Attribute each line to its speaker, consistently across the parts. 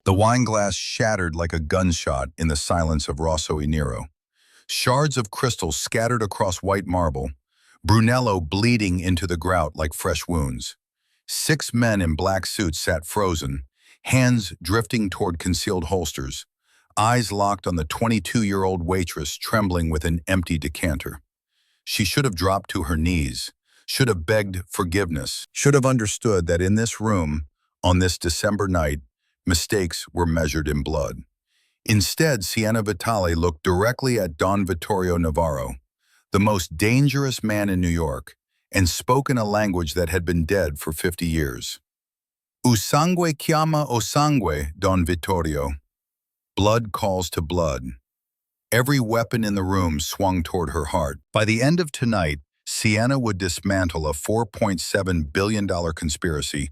Speaker 1: The wine glass shattered like a gunshot in the silence of Rosso e Nero. Shards of crystal scattered across white marble, Brunello bleeding into the grout like fresh wounds. 6 men in black suits sat frozen, hands drifting toward concealed holsters, eyes locked on the 22-year-old waitress trembling with an empty decanter. She should have dropped to her knees, should have begged forgiveness, should have understood that in this room, on this December night, mistakes were measured in blood. Instead, Siena Vitale looked directly at Don Vittorio Navarro, the most dangerous man in New York, and spoke in a language that had been dead for 50 years. "O sangue chiama o sangue, Don Vittorio." Blood calls to blood. Every weapon in the room swung toward her heart. By the end of tonight, Siena would dismantle a $4.7 billion conspiracy,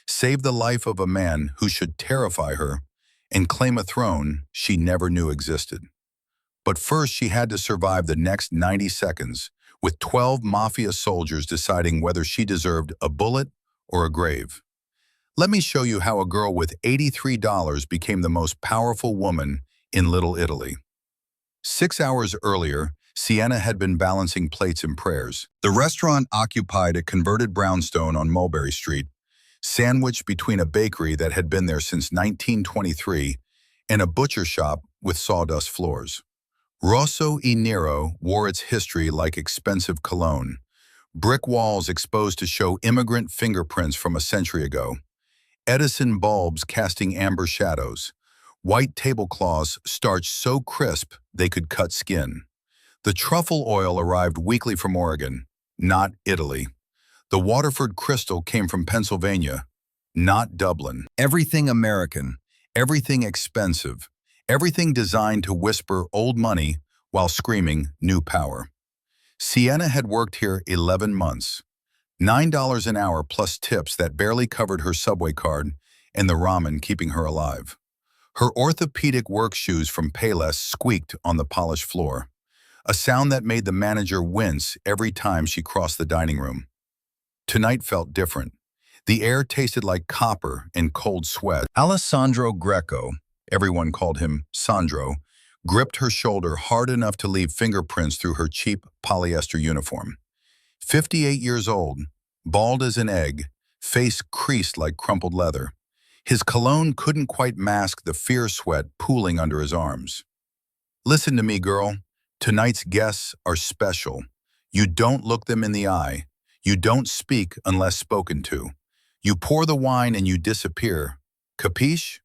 Speaker 1: save the life of a man who should terrify her, and claim a throne she never knew existed. But first, she had to survive the next 90 seconds, with 12 mafia soldiers deciding whether she deserved a bullet or a grave. Let me show you how a girl with $83 became the most powerful woman in Little Italy. 6 hours earlier, Siena had been balancing plates and prayers. The restaurant occupied a converted brownstone on Mulberry Street, sandwiched between a bakery that had been there since 1923 and a butcher shop with sawdust floors. Rosso e Nero wore its history like expensive cologne, brick walls exposed to show immigrant fingerprints from a century ago, Edison bulbs casting amber shadows, white tablecloths starched so crisp they could cut skin. The truffle oil arrived weekly from Oregon, not Italy. The Waterford crystal came from Pennsylvania, not Dublin. Everything American, everything expensive, everything designed to whisper old money while screaming new power. Siena had worked here 11 months, $9 an hour plus tips that barely covered her subway card and the ramen keeping her alive. Her orthopedic work shoes from Payless squeaked on the polished floor, a sound that made the manager wince every time she crossed the dining room. Tonight felt different. The air tasted like copper and cold sweat. Alessandro Greco, everyone called him Sandro, gripped her shoulder hard enough to leave fingerprints through her cheap polyester uniform. 58 years old, bald as an egg, face creased like crumpled leather. His cologne couldn't quite mask the fear sweat pooling under his arms. "Listen to me, girl. Tonight's guests are special. You don't look them in the eye. You don't speak unless spoken to. You pour the wine and you disappear. Capiche?"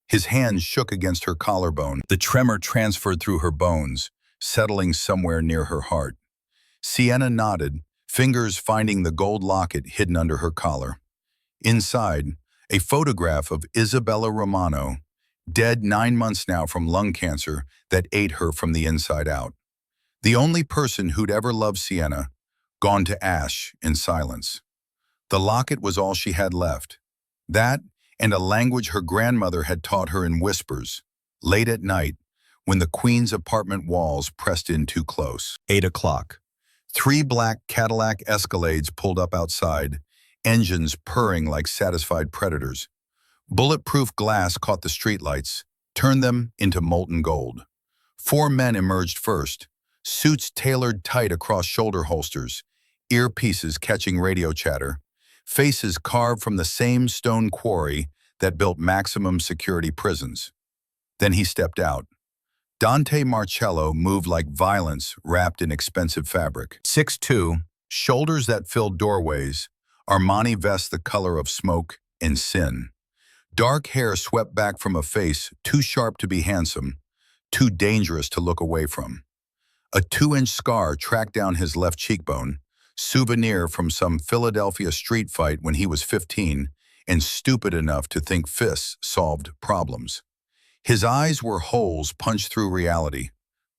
Speaker 1: His hand shook against her collarbone. The tremor transferred through her bones, settling somewhere near her heart. Siena nodded, fingers finding the gold locket hidden under her collar. Inside, a photograph of Isabella Romano, dead 9 months now from lung cancer that ate her from the inside out. The only person who'd ever loved Siena, gone to ash in silence. The locket was all she had left. That and a language her grandmother had taught her in whispers, late at night, when the Queen's apartment walls pressed in too close. 8 o'clock. 3 black Cadillac Escalades pulled up outside, engines purring like satisfied predators. Bulletproof glass caught the streetlights, turned them into molten gold. 4 men emerged first, suits tailored tight across shoulder holsters, earpieces catching radio chatter, faces carved from the same stone quarry that built maximum security prisons. Then he stepped out. Dante Marcello moved like violence wrapped in expensive fabric. 6'2", shoulders that filled doorways, Armani vest the color of smoke and sin. Dark hair swept back from a face too sharp to be handsome, too dangerous to look away from. A 2-inch scar tracked down his left cheekbone, souvenir from some Philadelphia street fight when he was 15 and stupid enough to think fists solved problems. His eyes were holes punched through reality,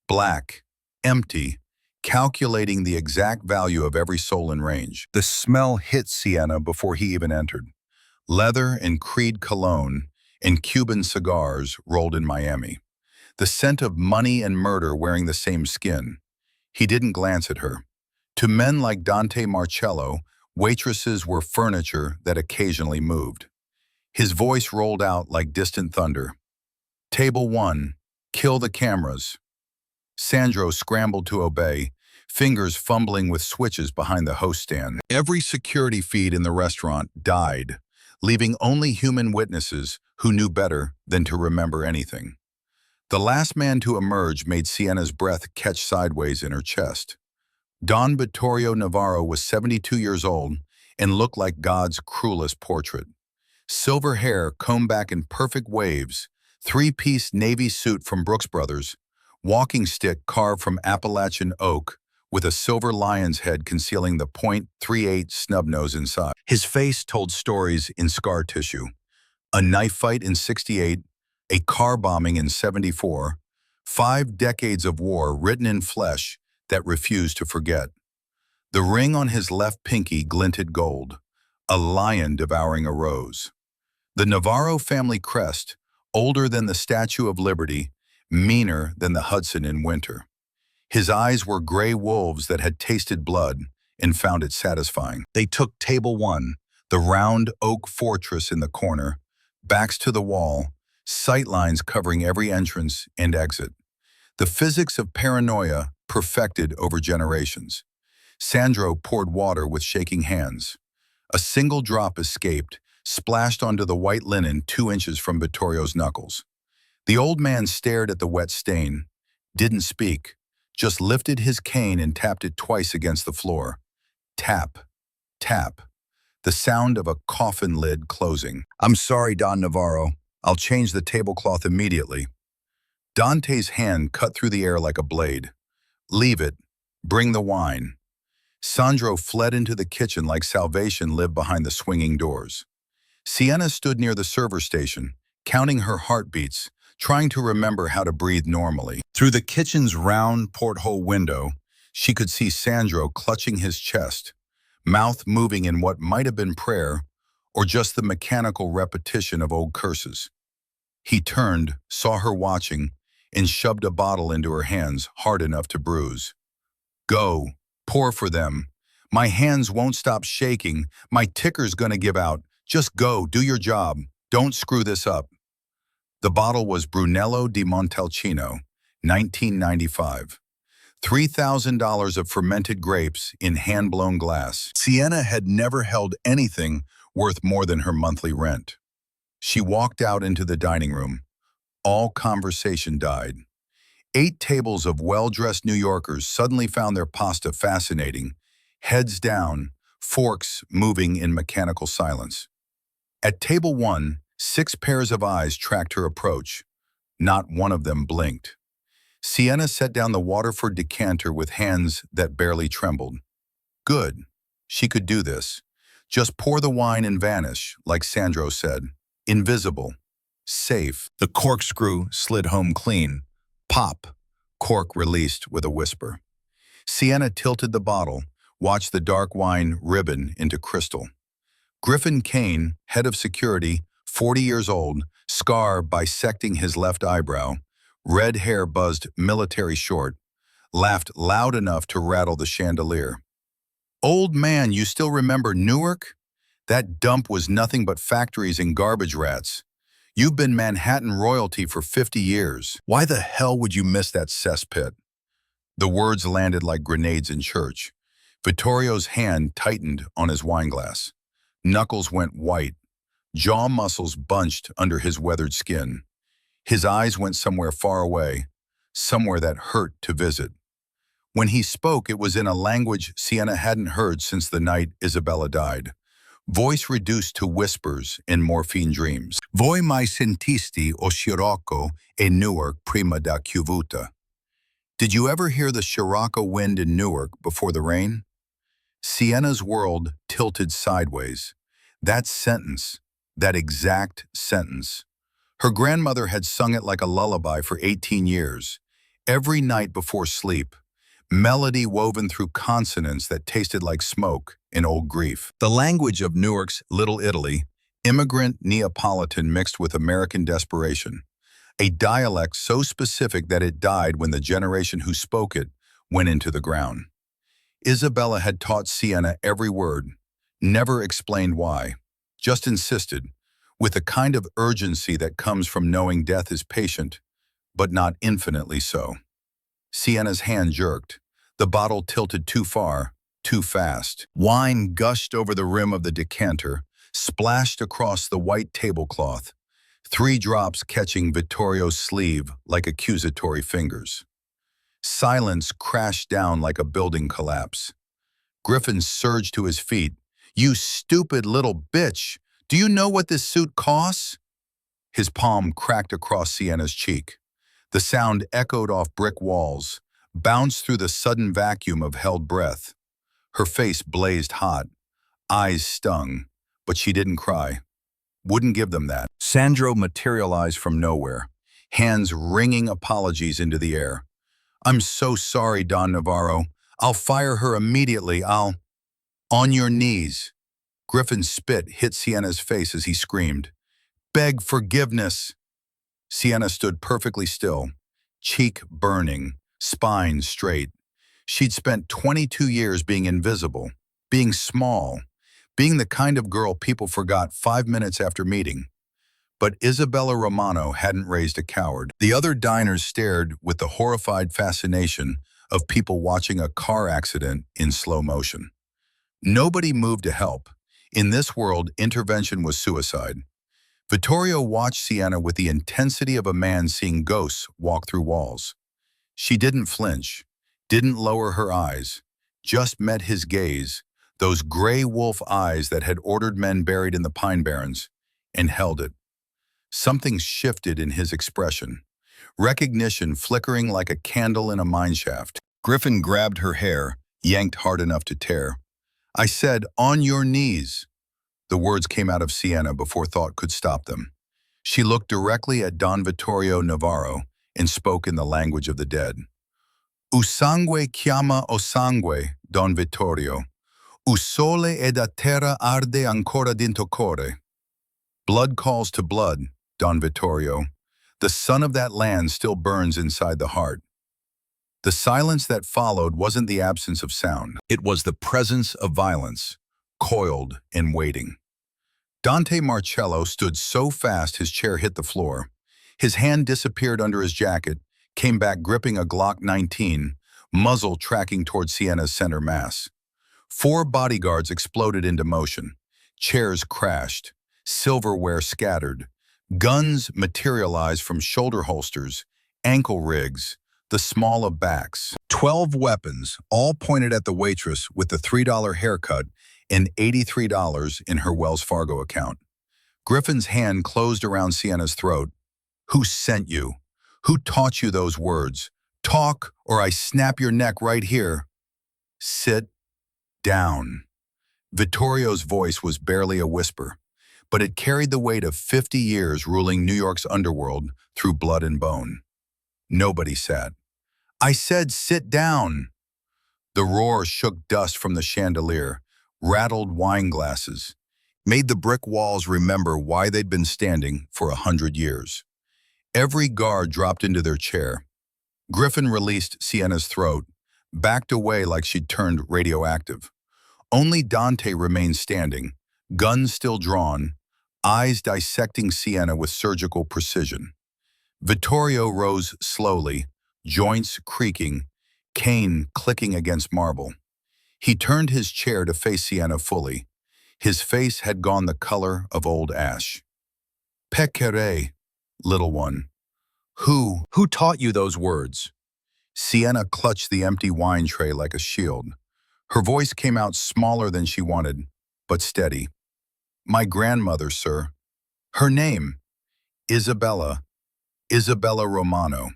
Speaker 1: black, empty, calculating the exact value of every soul in range. The smell hit Siena before he even entered. Leather and Creed cologne and Cuban cigars rolled in Miami. The scent of money and murder wearing the same skin. He didn't glance at her. To men like Dante Marcello, waitresses were furniture that occasionally moved. His voice rolled out like distant thunder. Table 1, kill the cameras. Sandro scrambled to obey, fingers fumbling with switches behind the host stand. Every security feed in the restaurant died, leaving only human witnesses who knew better than to remember anything. The last man to emerge made Sienna's breath catch sideways in her chest. Don Vittorio Navarro was 72 years old and looked like God's cruelest portrait. Silver hair combed back in perfect waves, three-piece navy suit from Brooks Brothers, walking stick carved from Appalachian oak with a silver lion's head concealing the .38 snub nose inside. His face told stories in scar tissue. A knife fight in '68, a car bombing in '74, 5 decades of war written in flesh that refused to forget. The ring on his left pinky glinted gold, a lion devouring a rose. The Navarro family crest, older than the Statue of Liberty, meaner than the Hudson in winter. His eyes were gray wolves that had tasted blood and found it satisfying. They took table 1, the round oak fortress in the corner, backs to the wall, sightlines covering every entrance and exit. The physics of paranoia perfected over generations. Sandro poured water with shaking hands. A single drop escaped, splashed onto the white linen 2 inches from Vittorio's knuckles. The old man stared at the wet stain, didn't speak, just lifted his cane and tapped it twice against the floor. Tap, tap, the sound of a coffin lid closing. "I'm sorry, Don Navarro. I'll change the tablecloth immediately." Dante's hand cut through the air like a blade. "Leave it. Bring the wine." Sandro fled into the kitchen like salvation lived behind the swinging doors. Sienna stood near the server station, counting her heartbeats, trying to remember how to breathe normally. Through the kitchen's round porthole window, she could see Sandro clutching his chest, mouth moving in what might have been prayer or just the mechanical repetition of old curses. He turned, saw her watching, and shoved a bottle into her hands hard enough to bruise. "Go, pour for them. My hands won't stop shaking. My ticker's gonna give out. Just go, do your job. Don't screw this up." The bottle was Brunello di Montalcino, 1995. $3,000 of fermented grapes in hand-blown glass. Sienna had never held anything worth more than her monthly rent. She walked out into the dining room. All conversation died. 8 tables of well-dressed New Yorkers suddenly found their pasta fascinating, heads down, forks moving in mechanical silence. At table 1, 6 pairs of eyes tracked her approach. Not one of them blinked. Sienna set down the Waterford decanter with hands that barely trembled. Good. She could do this. Just pour the wine and vanish, like Sandro said. Invisible. Safe. The corkscrew slid home clean. Pop. Cork released with a whisper. Sienna tilted the bottle, watched the dark wine ribbon into crystal. Griffin Kane, head of security, 40 years old, scar bisecting his left eyebrow, red hair buzzed military short, laughed loud enough to rattle the chandelier. "Old man, you still remember Newark? That dump was nothing but factories and garbage rats. You've been Manhattan royalty for 50 years. Why the hell would you miss that cesspit?" The words landed like grenades in church. Vittorio's hand tightened on his wineglass. Knuckles went white. Jaw muscles bunched under his weathered skin. His eyes went somewhere far away, somewhere that hurt to visit. When he spoke, it was in a language Sienna hadn't heard since the night Isabella died. Voice reduced to whispers in morphine dreams. "Voi mai sentisti o scirocco e Newark prima da chiuvuta." Did you ever hear the Scirocco wind in Newark before the rain? Sienna's world tilted sideways. That sentence, that exact sentence. Her grandmother had sung it like a lullaby for 18 years, every night before sleep, melody woven through consonants that tasted like smoke in old grief. The language of Newark's Little Italy, immigrant Neapolitan mixed with American desperation, a dialect so specific that it died when the generation who spoke it went into the ground. Isabella had taught Sienna every word, never explained why, just insisted, with a kind of urgency that comes from knowing death is patient, but not infinitely so. Sienna's hand jerked. The bottle tilted too far, too fast. Wine gushed over the rim of the decanter, splashed across the white tablecloth, 3 drops catching Vittorio's sleeve like accusatory fingers. Silence crashed down like a building collapse. Griffin surged to his feet. "You stupid little bitch! Do you know what this suit costs?" His palm cracked across Sienna's cheek. The sound echoed off brick walls, bounced through the sudden vacuum of held breath. Her face blazed hot, eyes stung, but she didn't cry. Wouldn't give them that. Sandro materialized from nowhere, hands wringing apologies into the air. "I'm so sorry, Don Navarro. I'll fire her immediately. On your knees." Griffin's spit hit Sienna's face as he screamed, "Beg forgiveness." Sienna stood perfectly still, cheek burning, spine straight. She'd spent 22 years being invisible, being small, being the kind of girl people forgot 5 minutes after meeting. But Isabella Romano hadn't raised a coward. The other diners stared with the horrified fascination of people watching a car accident in slow motion. Nobody moved to help. In this world, intervention was suicide. Vittorio watched Sienna with the intensity of a man seeing ghosts walk through walls. She didn't flinch, didn't lower her eyes, just met his gaze, those gray wolf eyes that had ordered men buried in the Pine Barrens, and held it. Something shifted in his expression, recognition flickering like a candle in a mineshaft. Griffin grabbed her hair, yanked hard enough to tear. "I said, on your knees." The words came out of Sienna before thought could stop them. She looked directly at Don Vittorio Navarro and spoke in the language of the dead. "U sangue chiama o sangue, Don Vittorio. U sole e da terra arde ancora dinto core." Blood calls to blood, Don Vittorio. The sun of that land still burns inside the heart. The silence that followed wasn't the absence of sound. It was the presence of violence, coiled and waiting. Dante Marcello stood so fast his chair hit the floor. His hand disappeared under his jacket, came back gripping a Glock 19, muzzle tracking toward Sienna's center mass. 4 bodyguards exploded into motion. Chairs crashed, silverware scattered. Guns materialized from shoulder holsters, ankle rigs, the small of backs. 12 weapons, all pointed at the waitress with the $3 haircut and $83 in her Wells Fargo account. Griffin's hand closed around Sienna's throat. "Who sent you? Who taught you those words? Talk, or I snap your neck right here." "Sit down." Vittorio's voice was barely a whisper, but it carried the weight of 50 years ruling New York's underworld through blood and bone. Nobody sat. "I said sit down." The roar shook dust from the chandelier, rattled wine glasses, made the brick walls remember why they'd been standing for 100 years. Every guard dropped into their chair. Griffin released Sienna's throat, backed away like she'd turned radioactive. Only Dante remained standing, guns still drawn, eyes dissecting Sienna with surgical precision. Vittorio rose slowly, joints creaking, cane clicking against marble. He turned his chair to face Sienna fully. His face had gone the color of old ash. "Pecere, little one. Who taught you those words?" Sienna clutched the empty wine tray like a shield. Her voice came out smaller than she wanted, but steady. "My grandmother, sir. Her name, Isabella Romano."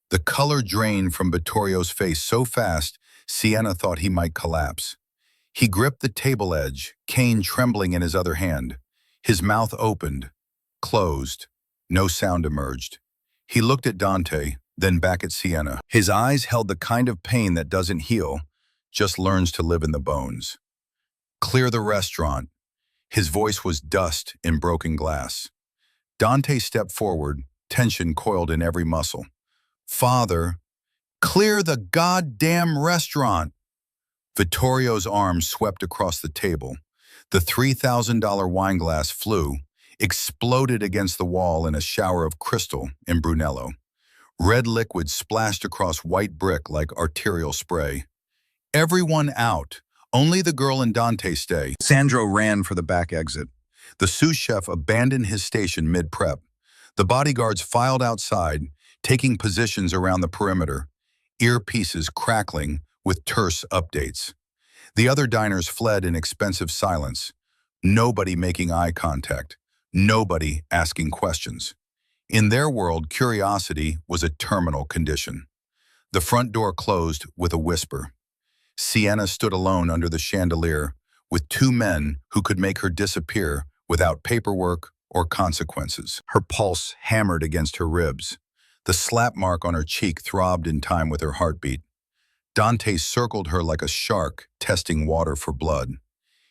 Speaker 1: The color drained from Vittorio's face so fast, Sienna thought he might collapse. He gripped the table edge, cane trembling in his other hand. His mouth opened, closed. No sound emerged. He looked at Dante, then back at Sienna. His eyes held the kind of pain that doesn't heal, just learns to live in the bones. "Clear the restaurant." His voice was dust in broken glass. Dante stepped forward, tension coiled in every muscle. "Father, clear the goddamn restaurant." Vittorio's arm swept across the table. The $3,000 wineglass flew. exploded against the wall in a shower of crystal in Brunello. Red liquid splashed across white brick like arterial spray. Everyone out. Only the girl and Dante stay. Sandro ran for the back exit. The sous chef abandoned his station mid-prep. The bodyguards filed outside, taking positions around the perimeter, earpieces crackling with terse updates. The other diners fled in expensive silence, nobody making eye contact, nobody asking questions. In their world, curiosity was a terminal condition. The front door closed with a whisper. Sienna stood alone under the chandelier with two men who could make her disappear without paperwork or consequences. Her pulse hammered against her ribs. The slap mark on her cheek throbbed in time with her heartbeat. Dante circled her like a shark testing water for blood.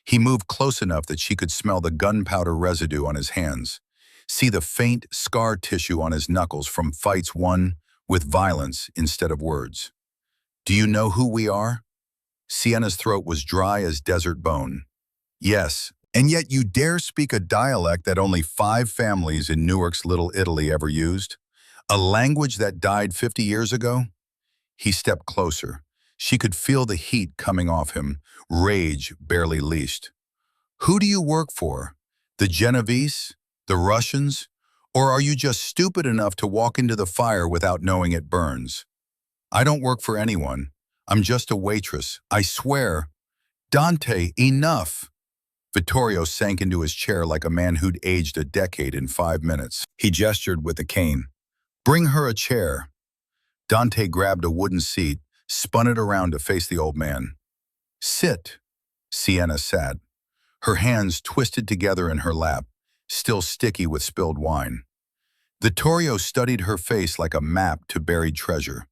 Speaker 1: He moved close enough that she could smell the gunpowder residue on his hands, see the faint scar tissue on his knuckles from fights won with violence instead of words. "Do you know who we are?" Sienna's throat was dry as desert bone. "Yes, and yet you dare speak a dialect that only 5 families in Newark's Little Italy ever used? A language that died 50 years ago?" He stepped closer. She could feel the heat coming off him, rage barely leashed. "Who do you work for? The Genovese? The Russians? Or are you just stupid enough to walk into the fire without knowing it burns?" "I don't work for anyone. I'm just a waitress. I swear." "Dante, enough!" Vittorio sank into his chair like a man who'd aged a decade in 5 minutes. He gestured with a cane. "Bring her a chair." Dante grabbed a wooden seat, spun it around to face the old man. "Sit." Sienna sat. Her hands twisted together in her lap, still sticky with spilled wine. Vittorio studied her face like a map to buried treasure.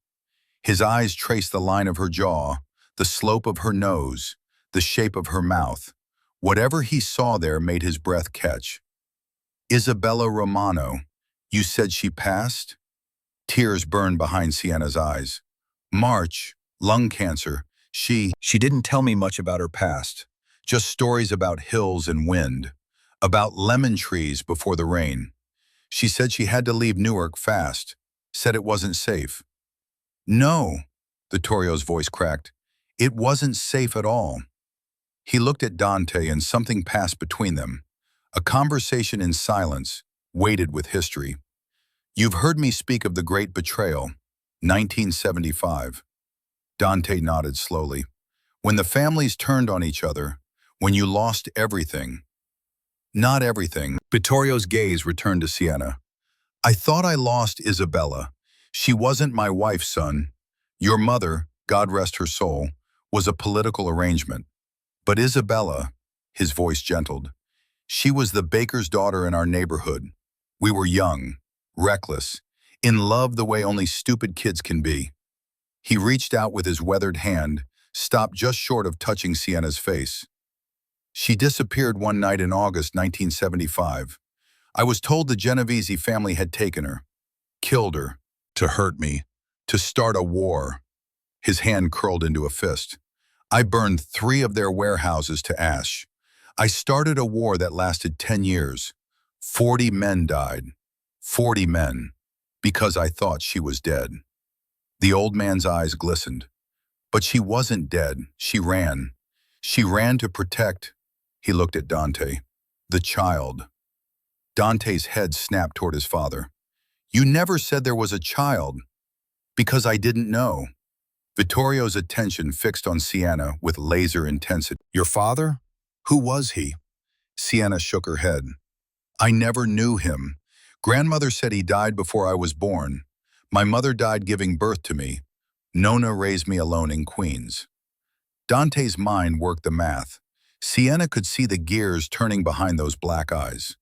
Speaker 1: His eyes traced the line of her jaw, the slope of her nose, the shape of her mouth. Whatever he saw there made his breath catch. "Isabella Romano, you said she passed?" Tears burned behind Sienna's eyes. "March, lung cancer. She didn't tell me much about her past, just stories about hills and wind, about lemon trees before the rain. She said she had to leave Newark fast, said it wasn't safe." "No," Vittorio's voice cracked. "It wasn't safe at all." He looked at Dante and something passed between them. A conversation in silence, weighted with history. "You've heard me speak of the Great Betrayal, 1975. Dante nodded slowly. "When the families turned on each other, when you lost everything." "Not everything." Vittorio's gaze returned to Sienna. "I thought I lost Isabella. She wasn't my wife, son. Your mother, God rest her soul, was a political arrangement. But Isabella," his voice gentled, "she was the baker's daughter in our neighborhood. We were young, reckless, in love the way only stupid kids can be." He reached out with his weathered hand, stopped just short of touching Sienna's face. "She disappeared one night in August 1975. I was told the Genovese family had taken her, killed her, to hurt me, to start a war." His hand curled into a fist. "I burned 3 of their warehouses to ash. I started a war that lasted 10 years. 40 men died. 40 men. Because I thought she was dead." The old man's eyes glistened. "But she wasn't dead. She ran. She ran to protect." He looked at Dante. "The child." Dante's head snapped toward his father. "You never said there was a child." "Because I didn't know." Vittorio's attention fixed on Sienna with laser intensity. "Your father? Who was he?" Sienna shook her head. "I never knew him. Grandmother said he died before I was born. My mother died giving birth to me. Nona raised me alone in Queens." Dante's mind worked the math. Sienna could see the gears turning behind those black eyes.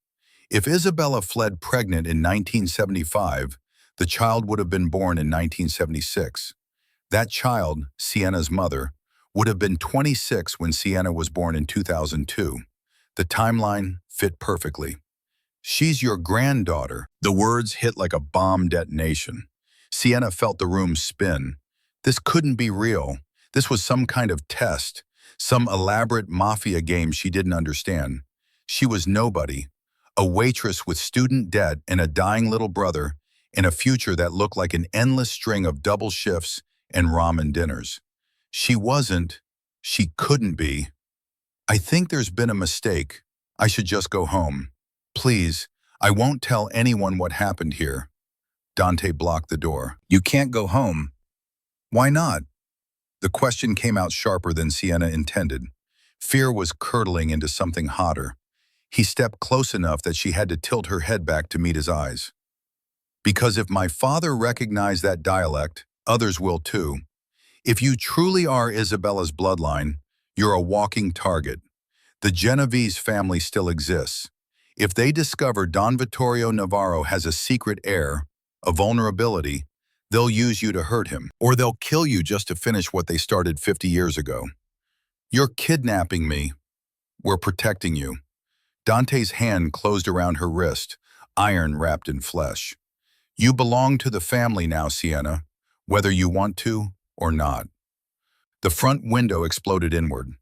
Speaker 1: If Isabella fled pregnant in 1975, the child would have been born in 1976. That child, Sienna's mother, would have been 26 when Sienna was born in 2002. The timeline fit perfectly. "She's your granddaughter." The words hit like a bomb detonation. Sienna felt the room spin. This couldn't be real. This was some kind of test, some elaborate mafia game she didn't understand. She was nobody, A waitress with student debt and a dying little brother, in a future that looked like an endless string of double shifts and ramen dinners. She couldn't be. I think there's been a mistake. I should just go home. Please, I won't tell anyone what happened here. Dante blocked the door. You can't go home. Why not? The question came out sharper than Sienna intended. Fear was curdling into something hotter. He stepped close enough that she had to tilt her head back to meet his eyes. Because if my father recognized that dialect, others will too. If you truly are Isabella's bloodline, you're a walking target. The Genovese family still exists. If they discover Don Vittorio Navarro has a secret heir, a vulnerability, they'll use you to hurt him, or they'll kill you just to finish what they started 50 years ago. You're kidnapping me. We're protecting you. Dante's hand closed around her wrist, iron wrapped in flesh. You belong to the family now, Sienna, whether you want to or not. The front window exploded inward.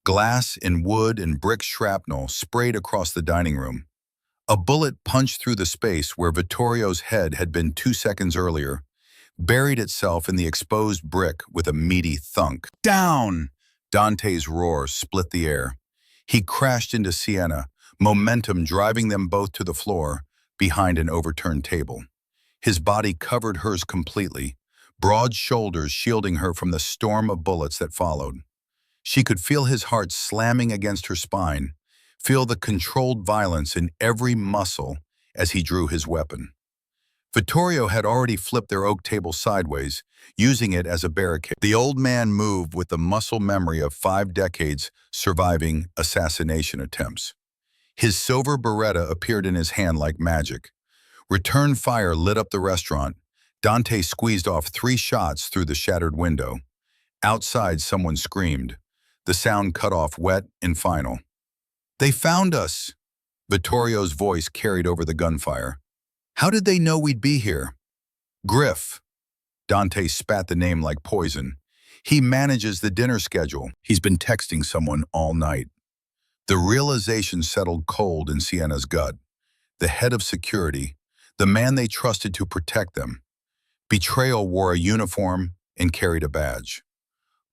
Speaker 1: Glass and wood and brick shrapnel sprayed across the dining room. A bullet punched through the space where Vittorio's head had been 2 seconds earlier, buried itself in the exposed brick with a meaty thunk. Down! Dante's roar split the air. He crashed into Sienna, momentum driving them both to the floor, behind an overturned table. His body covered hers completely, broad shoulders shielding her from the storm of bullets that followed. She could feel his heart slamming against her spine, feel the controlled violence in every muscle as he drew his weapon. Vittorio had already flipped their oak table sideways, using it as a barricade. The old man moved with the muscle memory of 5 decades surviving assassination attempts. His silver beretta appeared in his hand like magic. Return fire lit up the restaurant. Dante squeezed off 3 shots through the shattered window. Outside, someone screamed. The sound cut off wet and final. They found us! Vittorio's voice carried over the gunfire. How did they know we'd be here? Griff. Dante spat the name like poison. He manages the dinner schedule. He's been texting someone all night. The realization settled cold in Sienna's gut. The head of security, the man they trusted to protect them. Betrayal wore a uniform and carried a badge.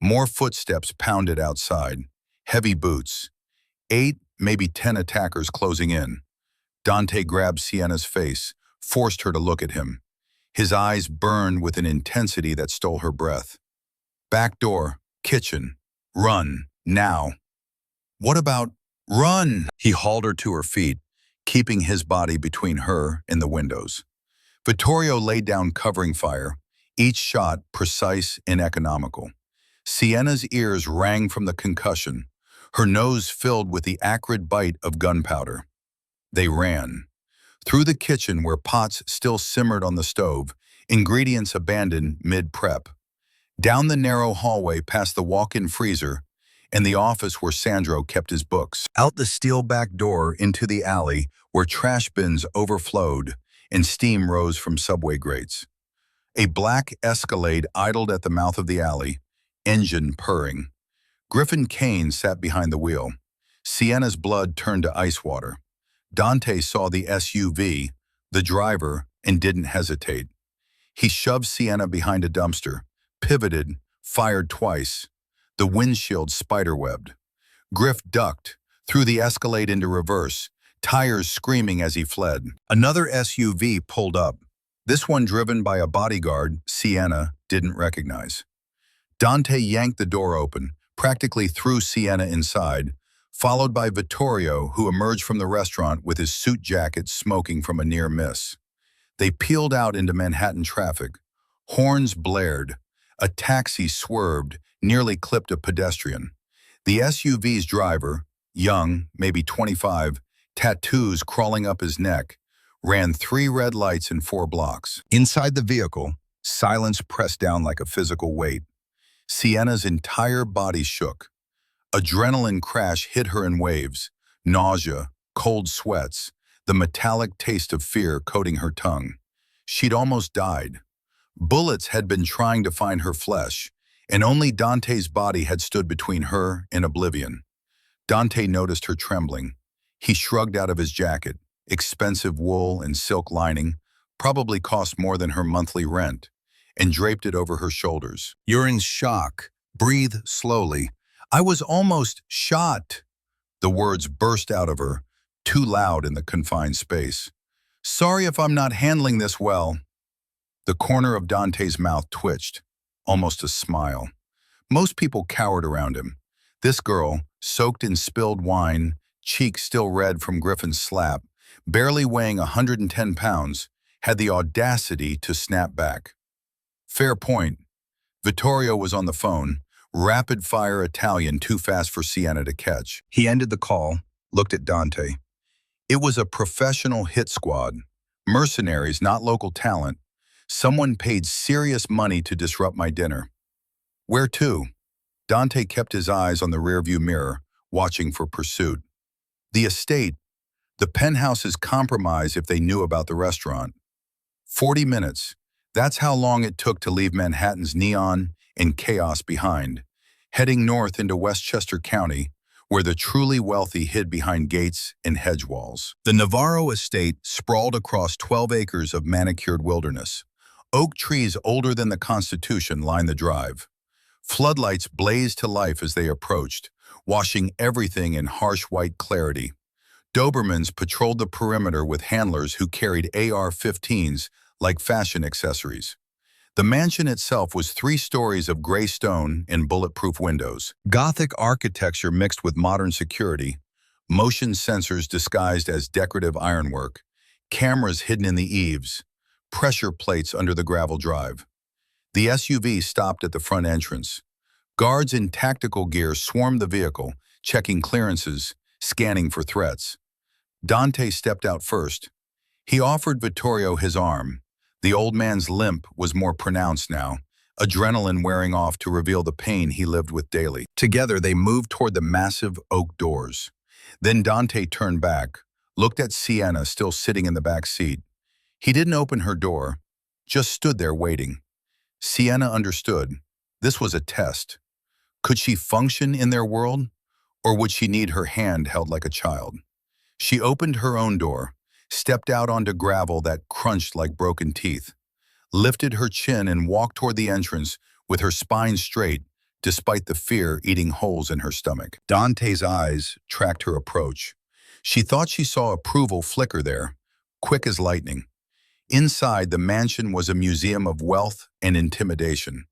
Speaker 1: More footsteps pounded outside, heavy boots. 8, maybe 10 attackers closing in. Dante grabbed Sienna's face, forced her to look at him. His eyes burned with an intensity that stole her breath. Back door, kitchen, run, now. What about run? He hauled her to her feet, keeping his body between her and the windows. Vittorio laid down covering fire, each shot precise and economical. Sienna's ears rang from the concussion, her nose filled with the acrid bite of gunpowder. They ran. Through the kitchen where pots still simmered on the stove, ingredients abandoned mid-prep. Down the narrow hallway past the walk-in freezer and the office where Sandro kept his books. Out the steel back door into the alley where trash bins overflowed and steam rose from subway grates. A black Escalade idled at the mouth of the alley, engine purring. Griffin Kane sat behind the wheel. Sienna's blood turned to ice water. Dante saw the SUV, the driver, and didn't hesitate. He shoved Sienna behind a dumpster, pivoted, fired twice. The windshield spiderwebbed. Griff ducked, threw the Escalade into reverse, tires screaming as he fled. Another SUV pulled up, this one driven by a bodyguard Sienna didn't recognize. Dante yanked the door open, practically threw Sienna inside, followed by Vittorio, who emerged from the restaurant with his suit jacket smoking from a near miss. They peeled out into Manhattan traffic. Horns blared. A taxi swerved, nearly clipped a pedestrian. The SUV's driver, young, maybe 25, tattoos crawling up his neck, ran 3 red lights in 4 blocks. Inside the vehicle, silence pressed down like a physical weight. Sienna's entire body shook. Adrenaline crash hit her in waves, nausea, cold sweats, the metallic taste of fear coating her tongue. She'd almost died. Bullets had been trying to find her flesh, and only Dante's body had stood between her and oblivion. Dante noticed her trembling. He shrugged out of his jacket. expensive wool and silk lining, probably cost more than her monthly rent, and draped it over her shoulders. "You're in shock. Breathe slowly." "I was almost shot." The words burst out of her, too loud in the confined space. "Sorry if I'm not handling this well." The corner of Dante's mouth twitched, almost a smile. Most people cowered around him. This girl, soaked in spilled wine, cheeks still red from Griffin's slap, barely weighing 110 pounds, had the audacity to snap back. Fair point. Vittorio was on the phone, rapid-fire Italian too fast for Sienna to catch. He ended the call, looked at Dante. It was a professional hit squad. Mercenaries, not local talent. Someone paid serious money to disrupt my dinner. Where to? Dante kept his eyes on the rearview mirror, watching for pursuit. The estate. The penthouse is compromised if they knew about the restaurant. 40 minutes. That's how long it took to leave Manhattan's neon and chaos behind, heading north into Westchester County, where the truly wealthy hid behind gates and hedge walls. The Navarro estate sprawled across 12 acres of manicured wilderness. Oak trees older than the Constitution lined the drive. Floodlights blazed to life as they approached, washing everything in harsh white clarity. Dobermans patrolled the perimeter with handlers who carried AR-15s like fashion accessories. The mansion itself was 3 stories of gray stone and bulletproof windows. Gothic architecture mixed with modern security, motion sensors disguised as decorative ironwork, cameras hidden in the eaves, pressure plates under the gravel drive. The SUV stopped at the front entrance. Guards in tactical gear swarmed the vehicle, checking clearances, scanning for threats. Dante stepped out first. He offered Vittorio his arm. The old man's limp was more pronounced now, adrenaline wearing off to reveal the pain he lived with daily. Together, they moved toward the massive oak doors. Then Dante turned back, looked at Sienna still sitting in the back seat. He didn't open her door, just stood there waiting. Sienna understood. This was a test. Could she function in their world, or would she need her hand held like a child? She opened her own door, stepped out onto gravel that crunched like broken teeth, lifted her chin and walked toward the entrance with her spine straight, despite the fear eating holes in her stomach. Dante's eyes tracked her approach. She thought she saw approval flicker there, quick as lightning. Inside, the mansion was a museum of wealth and intimidation.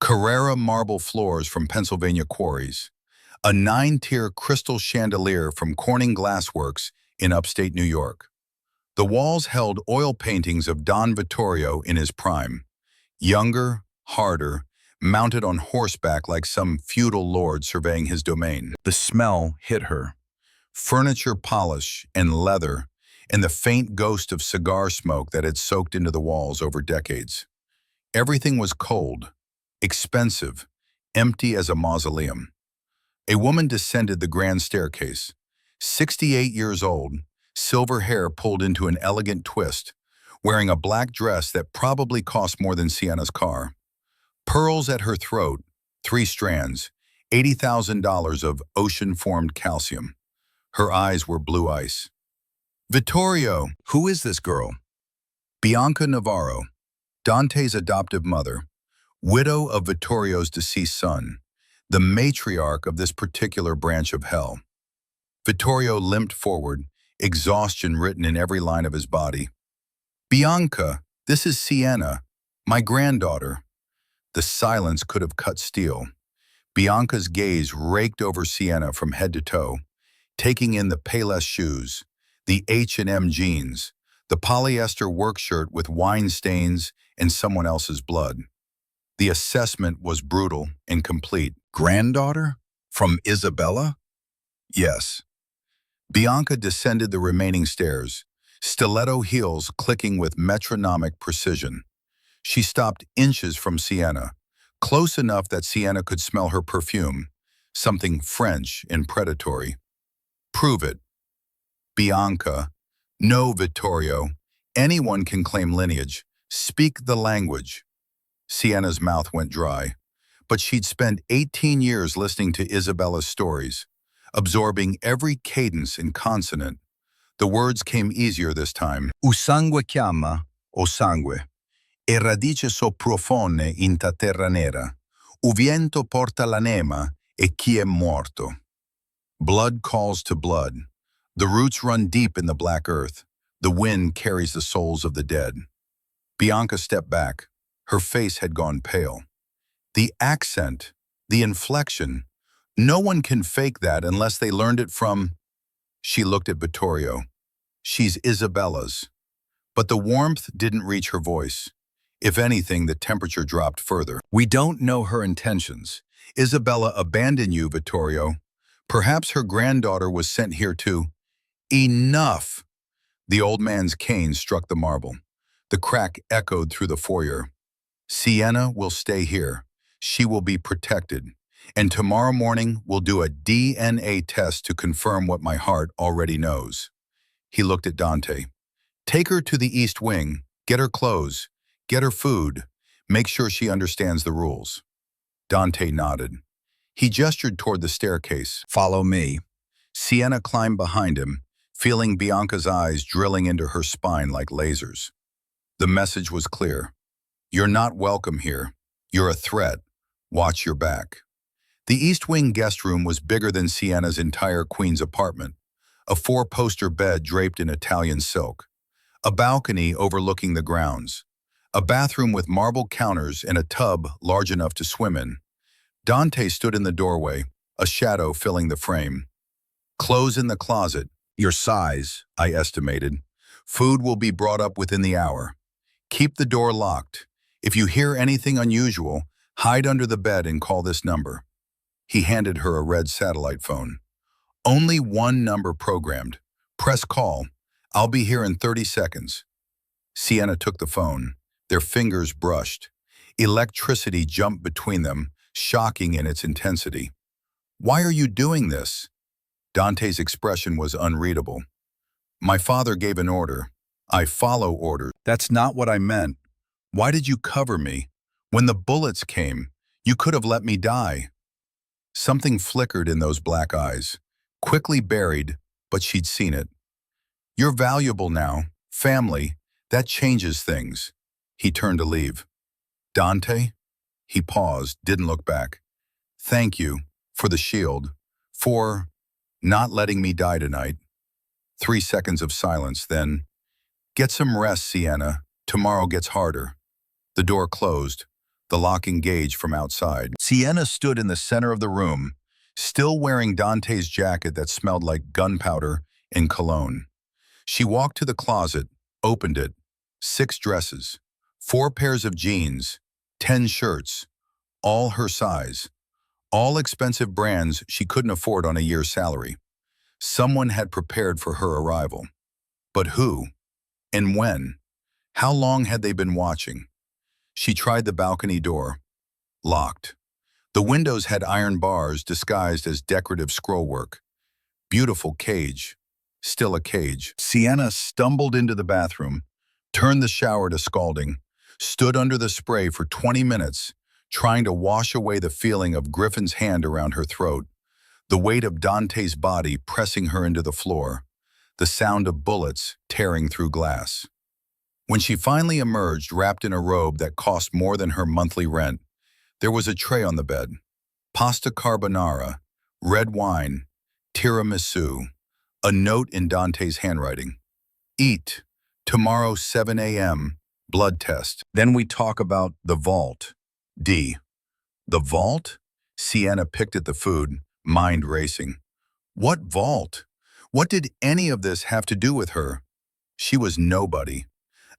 Speaker 1: Carrara marble floors from Pennsylvania quarries. A 9-tier crystal chandelier from Corning Glassworks in upstate New York. The walls held oil paintings of Don Vittorio in his prime. Younger, harder, mounted on horseback like some feudal lord surveying his domain. The smell hit her. Furniture polish and leather, and the faint ghost of cigar smoke that had soaked into the walls over decades. Everything was cold, expensive, empty as a mausoleum. A woman descended the grand staircase. 68 years old, silver hair pulled into an elegant twist, wearing a black dress that probably cost more than Sienna's car. Pearls at her throat, 3 strands, $80,000 of ocean-formed calcium. Her eyes were blue ice. Vittorio, who is this girl? Bianca Navarro, Dante's adoptive mother, widow of Vittorio's deceased son, the matriarch of this particular branch of hell. Vittorio limped forward, exhaustion written in every line of his body. Bianca, this is Sienna, my granddaughter. The silence could have cut steel. Bianca's gaze raked over Sienna from head to toe, taking in the Payless shoes, the H&M jeans, the polyester work shirt with wine stains and someone else's blood. The assessment was brutal and complete. Granddaughter? From Isabella? Yes. Bianca descended the remaining stairs, stiletto heels clicking with metronomic precision. She stopped inches from Sienna, close enough that Sienna could smell her perfume, something French and predatory. Prove it. Bianca. No, Vittorio. Anyone can claim lineage. Speak the language. Sienna's mouth went dry, but she'd spent 18 years listening to Isabella's stories, absorbing every cadence and consonant. The words came easier this time. U sangue chiama, o sangue, e radice so profonde in ta terra nera. U viento porta l'anima, e chi è morto. Blood calls to blood. The roots run deep in the black earth. The wind carries the souls of the dead. Bianca stepped back. Her face had gone pale. The accent, the inflection, no one can fake that unless they learned it from... She looked at Vittorio. She's Isabella's. But the warmth didn't reach her voice. If anything, the temperature dropped further. We don't know her intentions. Isabella abandoned you, Vittorio. Perhaps her granddaughter was sent here too. Enough! The old man's cane struck the marble. The crack echoed through the foyer. Sienna will stay here. She will be protected. And tomorrow morning, we'll do a DNA test to confirm what my heart already knows. He looked at Dante. Take her to the East Wing. Get her clothes. Get her food. Make sure she understands the rules. Dante nodded. He gestured toward the staircase. Follow me. Sienna climbed behind him, feeling Bianca's eyes drilling into her spine like lasers. The message was clear. You're not welcome here. You're a threat. Watch your back. The East Wing guest room was bigger than Sienna's entire queen's apartment. A 4-poster bed draped in Italian silk. A balcony overlooking the grounds. A bathroom with marble counters and a tub large enough to swim in. Dante stood in the doorway, a shadow filling the frame. Clothes in the closet. Your size, I estimated. Food will be brought up within the hour. Keep the door locked. If you hear anything unusual, hide under the bed and call this number. He handed her a red satellite phone. Only one number programmed. Press call. I'll be here in 30 seconds. Sienna took the phone. Their fingers brushed. Electricity jumped between them, shocking in its intensity. Why are you doing this? Dante's expression was unreadable. My father gave an order. I follow orders. That's not what I meant. Why did you cover me? When the bullets came, you could have let me die. Something flickered in those black eyes, quickly buried, but she'd seen it. You're valuable now. Family. That changes things. He turned to leave. Dante? He paused, didn't look back. Thank you for the shield, for not letting me die tonight. 3 seconds of silence, then, get some rest, Sienna. Tomorrow gets harder. The door closed, the lock engaged from outside. Sienna stood in the center of the room, still wearing Dante's jacket that smelled like gunpowder and cologne. She walked to the closet, opened it. 6 dresses, 4 pairs of jeans, 10 shirts, all her size. All expensive brands she couldn't afford on a year's salary. Someone had prepared for her arrival. But who? And when? How long had they been watching? She tried the balcony door. Locked. The windows had iron bars disguised as decorative scrollwork. Beautiful cage. Still a cage. Sienna stumbled into the bathroom, turned the shower to scalding, stood under the spray for 20 minutes, trying to wash away the feeling of Griffin's hand around her throat, the weight of Dante's body pressing her into the floor, the sound of bullets tearing through glass. When she finally emerged wrapped in a robe that cost more than her monthly rent, there was a tray on the bed. Pasta carbonara, red wine, tiramisu, a note in Dante's handwriting. Eat. Tomorrow 7 a.m. Blood test. Then we talk about the vault. D. The vault? Sienna picked at the food, mind racing. What vault? What did any of this have to do with her? She was nobody.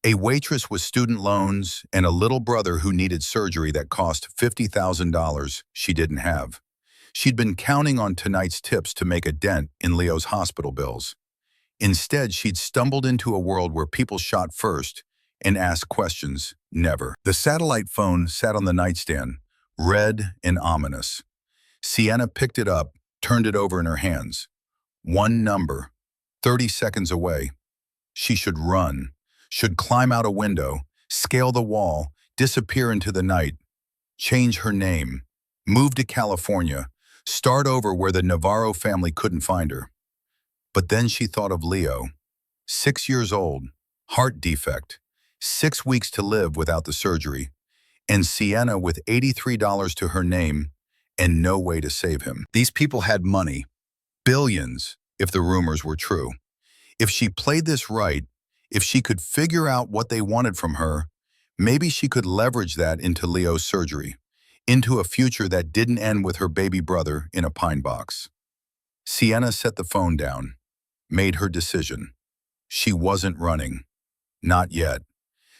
Speaker 1: A waitress with student loans and a little brother who needed surgery that cost $50,000 she didn't have. She'd been counting on tonight's tips to make a dent in Leo's hospital bills. Instead, she'd stumbled into a world where people shot first and asked questions never. The satellite phone sat on the nightstand, red and ominous. Sienna picked it up, turned it over in her hands. One number, 30 seconds away. She should run, should climb out a window, scale the wall, disappear into the night, change her name, move to California, start over where the Navarro family couldn't find her. But then she thought of Leo. 6 years old, heart defect, 6 weeks to live without the surgery, and Sienna with $83 to her name and no way to save him. These people had money, billions, if the rumors were true. If she played this right, if she could figure out what they wanted from her, maybe she could leverage that into Leo's surgery, into a future that didn't end with her baby brother in a pine box. Sienna set the phone down, made her decision. She wasn't running. Not yet.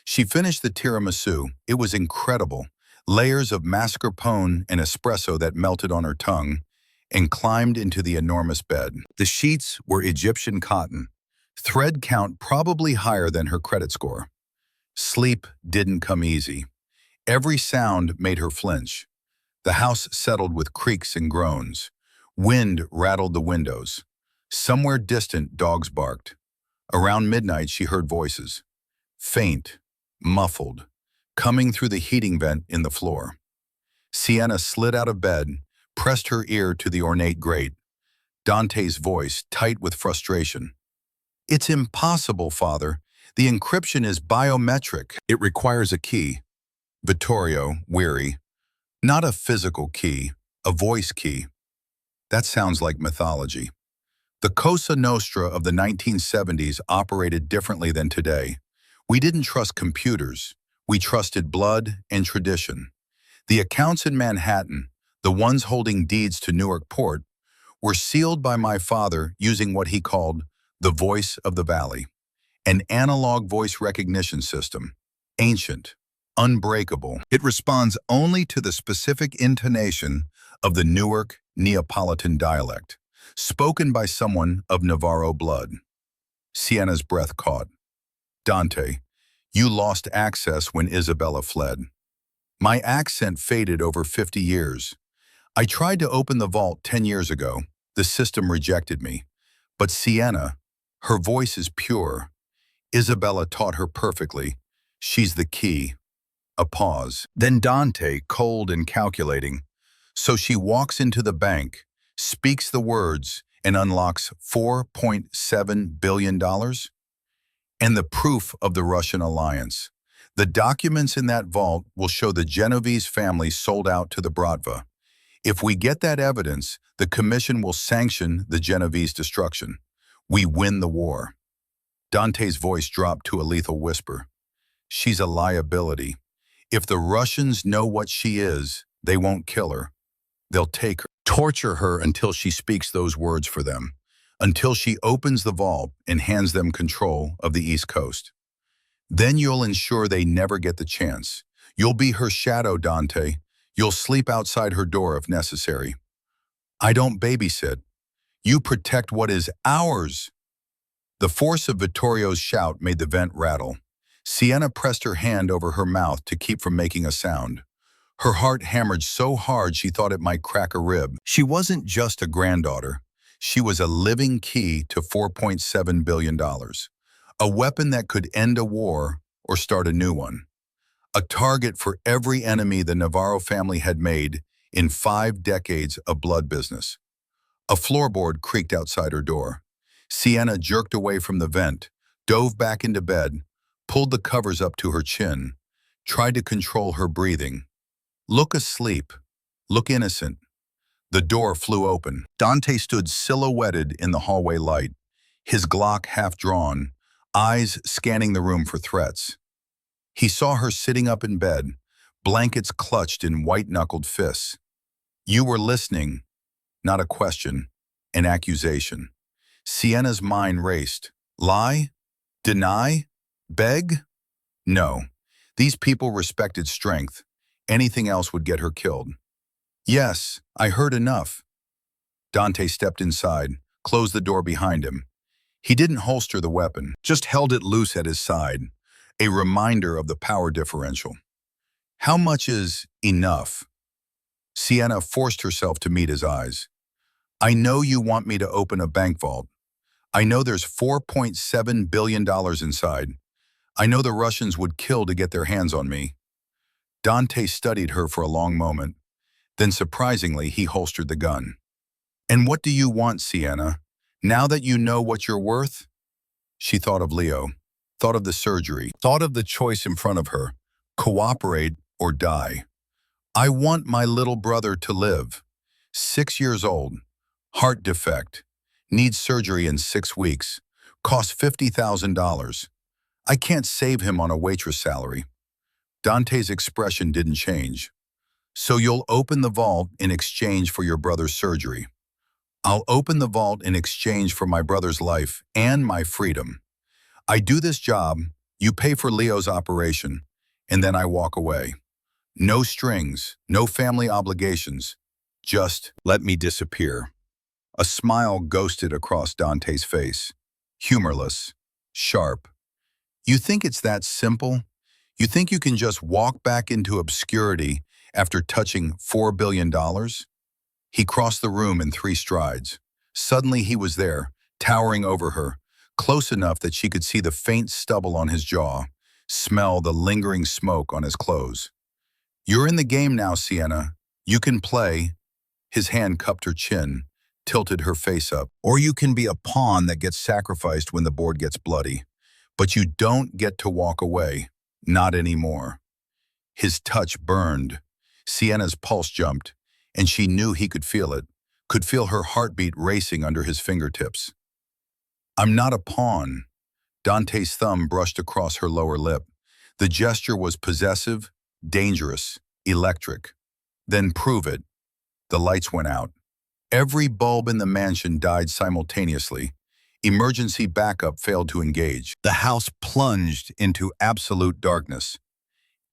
Speaker 1: She finished the tiramisu. It was incredible. Layers of mascarpone and espresso that melted on her tongue, and climbed into the enormous bed. The sheets were Egyptian cotton. Thread count probably higher than her credit score. Sleep didn't come easy. Every sound made her flinch. The house settled with creaks and groans. Wind rattled the windows. Somewhere distant, dogs barked. Around midnight, she heard voices. Faint, muffled, coming through the heating vent in the floor. Sienna slid out of bed, pressed her ear to the ornate grate. Dante's voice, tight with frustration. It's impossible, Father. The encryption is biometric. It requires a key. Vittorio, weary. Not a physical key, a voice key. That sounds like mythology. The Cosa Nostra of the 1970s operated differently than today. We didn't trust computers. We trusted blood and tradition. The accounts in Manhattan, the ones holding deeds to Newark Port, were sealed by my father using what he called the voice of the valley, an analog voice recognition system, ancient, unbreakable. It responds only to the specific intonation of the Newark Neapolitan dialect, spoken by someone of Navarro blood. Sienna's breath caught. Dante, you lost access when Isabella fled. My accent faded over 50 years. I tried to open the vault 10 years ago. The system rejected me. But Sienna, her voice is pure. Isabella taught her perfectly. She's the key. A pause. Then Dante, cold and calculating. So she walks into the bank, speaks the words, and unlocks $4.7 billion? And the proof of the Russian alliance. The documents in that vault will show the Genovese family sold out to the Bratva. If we get that evidence, the commission will sanction the Genovese destruction. We win the war. Dante's voice dropped to a lethal whisper. She's a liability. If the Russians know what she is, they won't kill her. They'll take her, torture her until she speaks those words for them, until she opens the vault and hands them control of the East Coast. Then you'll ensure they never get the chance. You'll be her shadow, Dante. You'll sleep outside her door if necessary. I don't babysit. You protect what is ours. The force of Vittorio's shout made the vent rattle. Sienna pressed her hand over her mouth to keep from making a sound. Her heart hammered so hard she thought it might crack a rib. She wasn't just a granddaughter. She was a living key to $4.7 billion. A weapon that could end a war or start a new one. A target for every enemy the Navarro family had made in 5 decades of blood business. A floorboard creaked outside her door. Sienna jerked away from the vent, dove back into bed, pulled the covers up to her chin, tried to control her breathing. Look asleep. Look innocent. The door flew open. Dante stood silhouetted in the hallway light, his Glock half drawn, eyes scanning the room for threats. He saw her sitting up in bed, blankets clutched in white-knuckled fists. You were listening, not a question, an accusation. Sienna's mind raced. Lie? Deny? Beg? No. These people respected strength. Anything else would get her killed. Yes, I heard enough. Dante stepped inside, closed the door behind him. He didn't holster the weapon, just held it loose at his side, a reminder of the power differential. How much is enough? Sienna forced herself to meet his eyes. I know you want me to open a bank vault. I know there's $4.7 billion inside. I know the Russians would kill to get their hands on me. Dante studied her for a long moment. Then surprisingly, he holstered the gun. And what do you want, Sienna? Now that you know what you're worth? She thought of Leo, thought of the surgery, thought of the choice in front of her, cooperate or die. I want my little brother to live. 6 years old, heart defect, needs surgery in 6 weeks, costs $50,000. I can't save him on a waitress salary. Dante's expression didn't change. So you'll open the vault in exchange for your brother's surgery. I'll open the vault in exchange for my brother's life and my freedom. I do this job, you pay for Leo's operation, and then I walk away. No strings, no family obligations. Just let me disappear. A smile ghosted across Dante's face. Humorless, sharp. You think it's that simple? You think you can just walk back into obscurity after touching $4 billion? He crossed the room in 3 strides. Suddenly he was there, towering over her, close enough that she could see the faint stubble on his jaw, smell the lingering smoke on his clothes. You're in the game now, Sienna. You can play. His hand cupped her chin, tilted her face up. Or you can be a pawn that gets sacrificed when the board gets bloody. But you don't get to walk away. Not anymore. His touch burned. Sienna's pulse jumped, and she knew he could feel it, could feel her heartbeat racing under his fingertips. I'm not a pawn. Dante's thumb brushed across her lower lip. The gesture was possessive, dangerous, electric. Then prove it. The lights went out. Every bulb in the mansion died simultaneously. Emergency backup failed to engage. The house plunged into absolute darkness.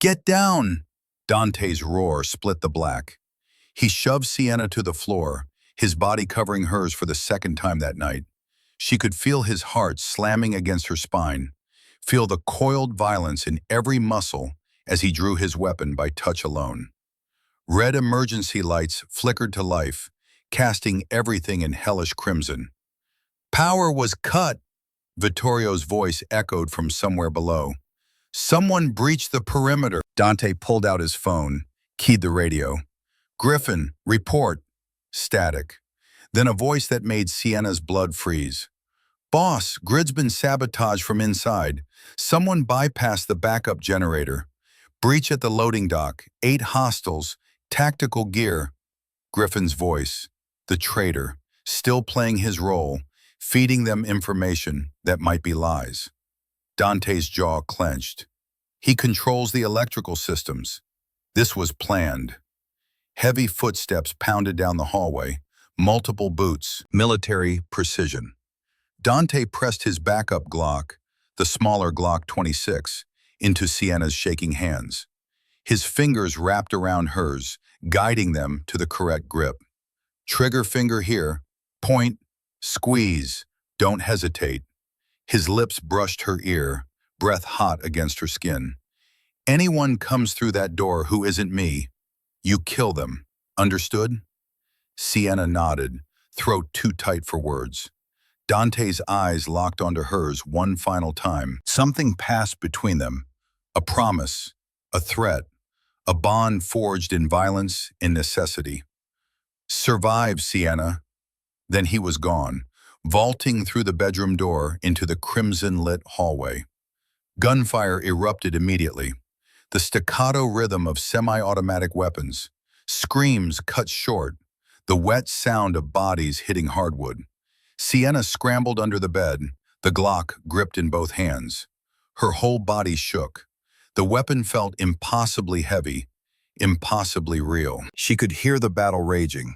Speaker 1: Get down! Dante's roar split the black. He shoved Sienna to the floor, his body covering hers for the second time that night. She could feel his heart slamming against her spine, feel the coiled violence in every muscle as he drew his weapon by touch alone. Red emergency lights flickered to life, casting everything in hellish crimson. Power was cut, Vittorio's voice echoed from somewhere below. Someone breached the perimeter. Dante pulled out his phone, keyed the radio. Griffin, report. Static. Then a voice that made Sienna's blood freeze. Boss, grid's been sabotaged from inside. Someone bypassed the backup generator. Breach at the loading dock. 8 hostiles. Tactical gear. Griffin's voice. The traitor. Still playing his role. Feeding them information that might be lies. Dante's jaw clenched. He controls the electrical systems. This was planned. Heavy footsteps pounded down the hallway. Multiple boots. Military precision. Dante pressed his backup Glock, the smaller Glock 26, into Sienna's shaking hands. His fingers wrapped around hers, guiding them to the correct grip. Trigger finger here. Point. Squeeze. Don't hesitate. His lips brushed her ear, breath hot against her skin. Anyone comes through that door who isn't me, you kill them. Understood? Sienna nodded, throat too tight for words. Dante's eyes locked onto hers one final time. Something passed between them. A promise, a threat, a bond forged in violence, in necessity. Survive, Sienna. Then he was gone, vaulting through the bedroom door into the crimson-lit hallway. Gunfire erupted immediately. The staccato rhythm of semi-automatic weapons. Screams cut short. The wet sound of bodies hitting hardwood. Sienna scrambled under the bed, the Glock gripped in both hands. Her whole body shook. The weapon felt impossibly heavy, impossibly real. She could hear the battle raging.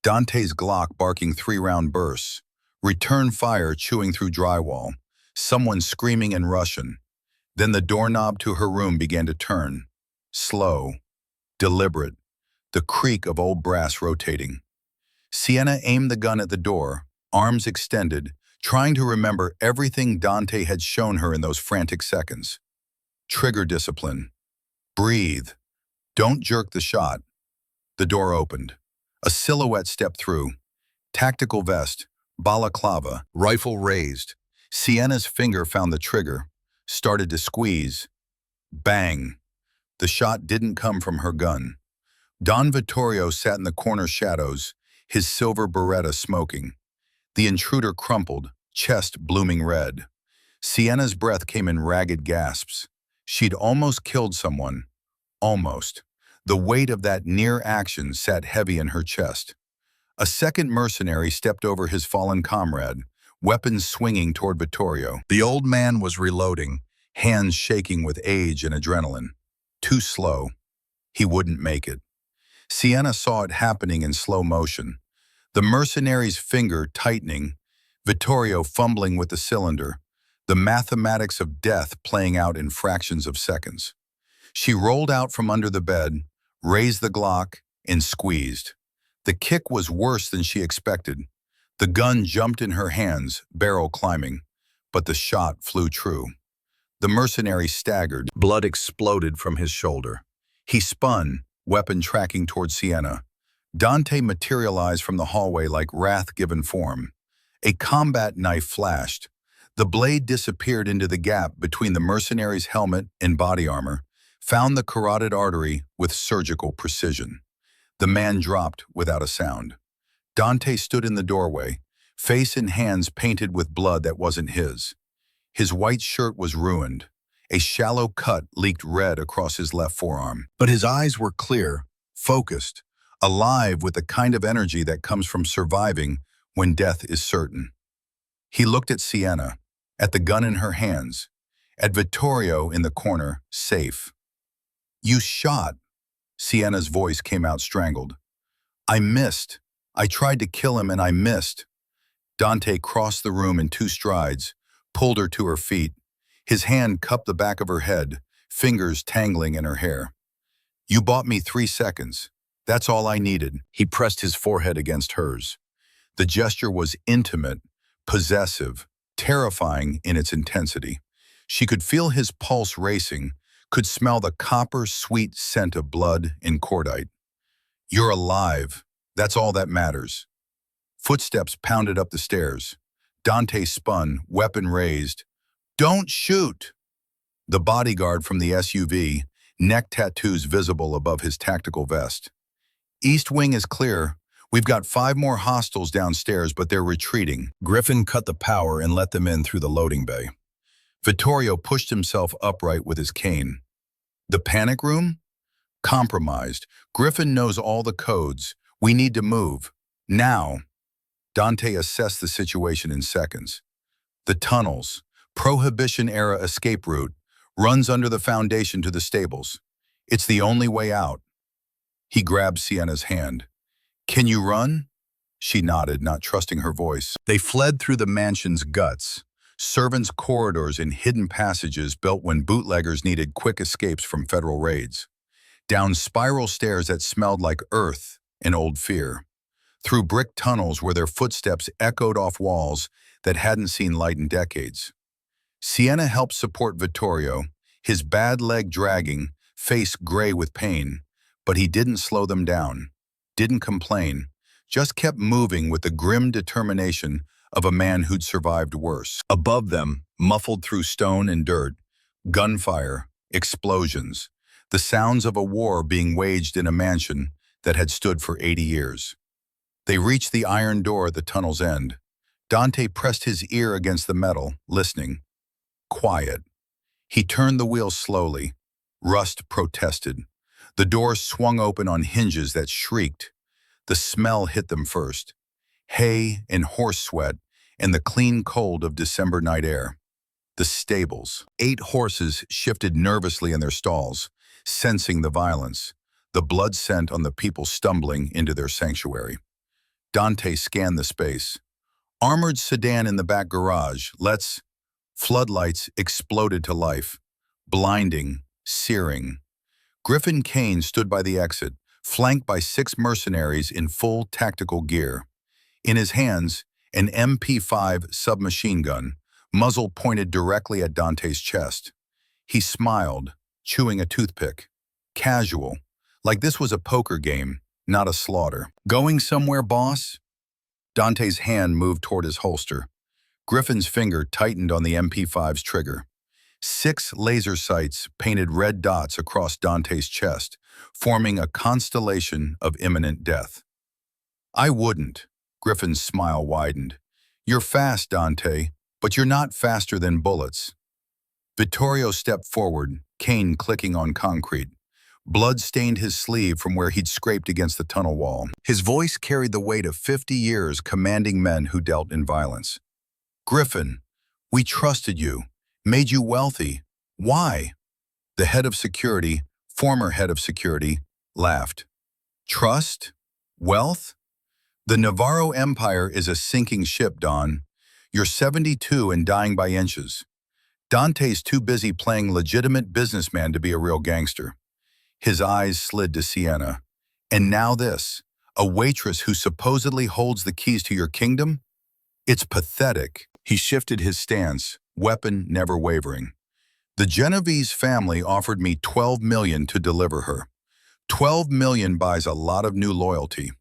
Speaker 1: Dante's Glock barking 3-round bursts. Return fire chewing through drywall. Someone screaming in Russian. Then the doorknob to her room began to turn. Slow, deliberate, the creak of old brass rotating. Sienna aimed the gun at the door, arms extended, trying to remember everything Dante had shown her in those frantic seconds. Trigger discipline. Breathe. Don't jerk the shot. The door opened. A silhouette stepped through. Tactical vest, balaclava, rifle raised. Sienna's finger found the trigger, started to squeeze. Bang. The shot didn't come from her gun. Don Vittorio sat in the corner shadows, his silver Beretta smoking. The intruder crumpled, chest blooming red. Sienna's breath came in ragged gasps. She'd almost killed someone. Almost. The weight of that near action sat heavy in her chest. A second mercenary stepped over his fallen comrade, weapons swinging toward Vittorio. The old man was reloading, hands shaking with age and adrenaline. Too slow. He wouldn't make it. Sienna saw it happening in slow motion. The mercenary's finger tightening, Vittorio fumbling with the cylinder, the mathematics of death playing out in fractions of seconds. She rolled out from under the bed, raised the Glock, and squeezed. The kick was worse than she expected. The gun jumped in her hands, barrel climbing, but the shot flew true. The mercenary staggered. Blood exploded from his shoulder. He spun, weapon tracking toward Sienna. Dante materialized from the hallway like wrath given form. A combat knife flashed. The blade disappeared into the gap between the mercenary's helmet and body armor, found the carotid artery with surgical precision. The man dropped without a sound. Dante stood in the doorway, face and hands painted with blood that wasn't his. His white shirt was ruined. A shallow cut leaked red across his left forearm. But his eyes were clear, focused, alive with the kind of energy that comes from surviving when death is certain. He looked at Sienna, at the gun in her hands, at Vittorio in the corner, safe. "You shot." Sienna's voice came out strangled. "I missed. I tried to kill him and I missed." Dante crossed the room in 2 strides, pulled her to her feet. His hand cupped the back of her head, fingers tangling in her hair. "You bought me 3 seconds. That's all I needed." He pressed his forehead against hers. The gesture was intimate, possessive, terrifying in its intensity. She could feel his pulse racing, could smell the copper-sweet scent of blood and cordite. "You're alive. That's all that matters." Footsteps pounded up the stairs. Dante spun, weapon raised. "Don't shoot!" The bodyguard from the SUV, neck tattoos visible above his tactical vest. "East wing is clear. We've got 5 more hostiles downstairs, but they're retreating." Griffin cut the power and let them in through the loading bay. Vittorio pushed himself upright with his cane. "The panic room? Compromised. Griffin knows all the codes. We need to move. Now." Dante assessed the situation in seconds. "The tunnels. Prohibition-era escape route. Runs under the foundation to the stables. It's the only way out." He grabbed Sienna's hand. "Can you run?" She nodded, not trusting her voice. They fled through the mansion's guts, servants' corridors and hidden passages built when bootleggers needed quick escapes from federal raids, down spiral stairs that smelled like earth and old fear, through brick tunnels where their footsteps echoed off walls that hadn't seen light in decades. Sienna helped support Vittorio, his bad leg dragging, face gray with pain, but he didn't slow them down, didn't complain, just kept moving with the grim determination of a man who'd survived worse. Above them, muffled through stone and dirt, gunfire, explosions, the sounds of a war being waged in a mansion that had stood for 80 years. They reached the iron door at the tunnel's end. Dante pressed his ear against the metal, listening. Quiet. He turned the wheel slowly. Rust protested. The door swung open on hinges that shrieked. The smell hit them first. Hay and horse sweat and the clean cold of December night air. The stables. 8 horses shifted nervously in their stalls, sensing the violence, the blood scent on the people stumbling into their sanctuary. Dante scanned the space. Armored sedan in the back garage. Let's... Floodlights exploded to life. Blinding, searing. Griffin Kane stood by the exit, flanked by 6 mercenaries in full tactical gear. In his hands, an MP5 submachine gun, muzzle pointed directly at Dante's chest. He smiled, chewing a toothpick. Casual, like this was a poker game, not a slaughter. "Going somewhere, boss?" Dante's hand moved toward his holster. Griffin's finger tightened on the MP5's trigger. 6 laser sights painted red dots across Dante's chest, forming a constellation of imminent death. "I wouldn't." Griffin's smile widened. "You're fast, Dante. But you're not faster than bullets. Vittorio stepped forward, cane clicking on concrete. Blood stained his sleeve from where he'd scraped against the tunnel wall. His voice carried the weight of 50 years commanding men who dealt in violence. Griffin, we trusted you, made you wealthy. Why? The head of security, former head of security, laughed. Trust? Wealth? The Navarro Empire is a sinking ship, Don. You're 72 and dying by inches. Dante's too busy playing legitimate businessman to be a real gangster. His eyes slid to Sienna. And now this, a waitress who supposedly holds the keys to your kingdom? It's pathetic. He shifted his stance, weapon never wavering. The Genovese family offered me $12 million to deliver her. $12 million buys a lot of new loyalty.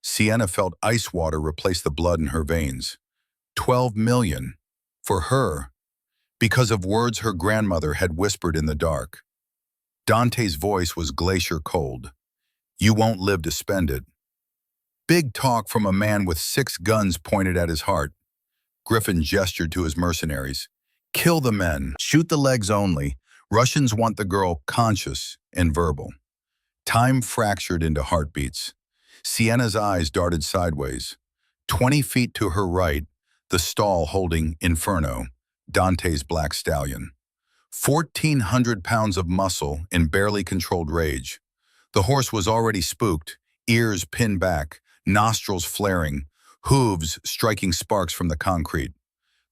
Speaker 1: Sienna felt ice water replace the blood in her veins. $12 million. For her. Because of words her grandmother had whispered in the dark. Dante's voice was glacier cold. You won't live to spend it. Big talk from a man with 6 guns pointed at his heart. Griffin gestured to his mercenaries. Kill the men, shoot the legs only. Russians want the girl conscious and verbal. Time fractured into heartbeats. Sienna's eyes darted sideways. 20 feet to her right, the stall holding Inferno, Dante's black stallion. 1,400 pounds of muscle and barely controlled rage. The horse was already spooked, ears pinned back, nostrils flaring, hooves striking sparks from the concrete.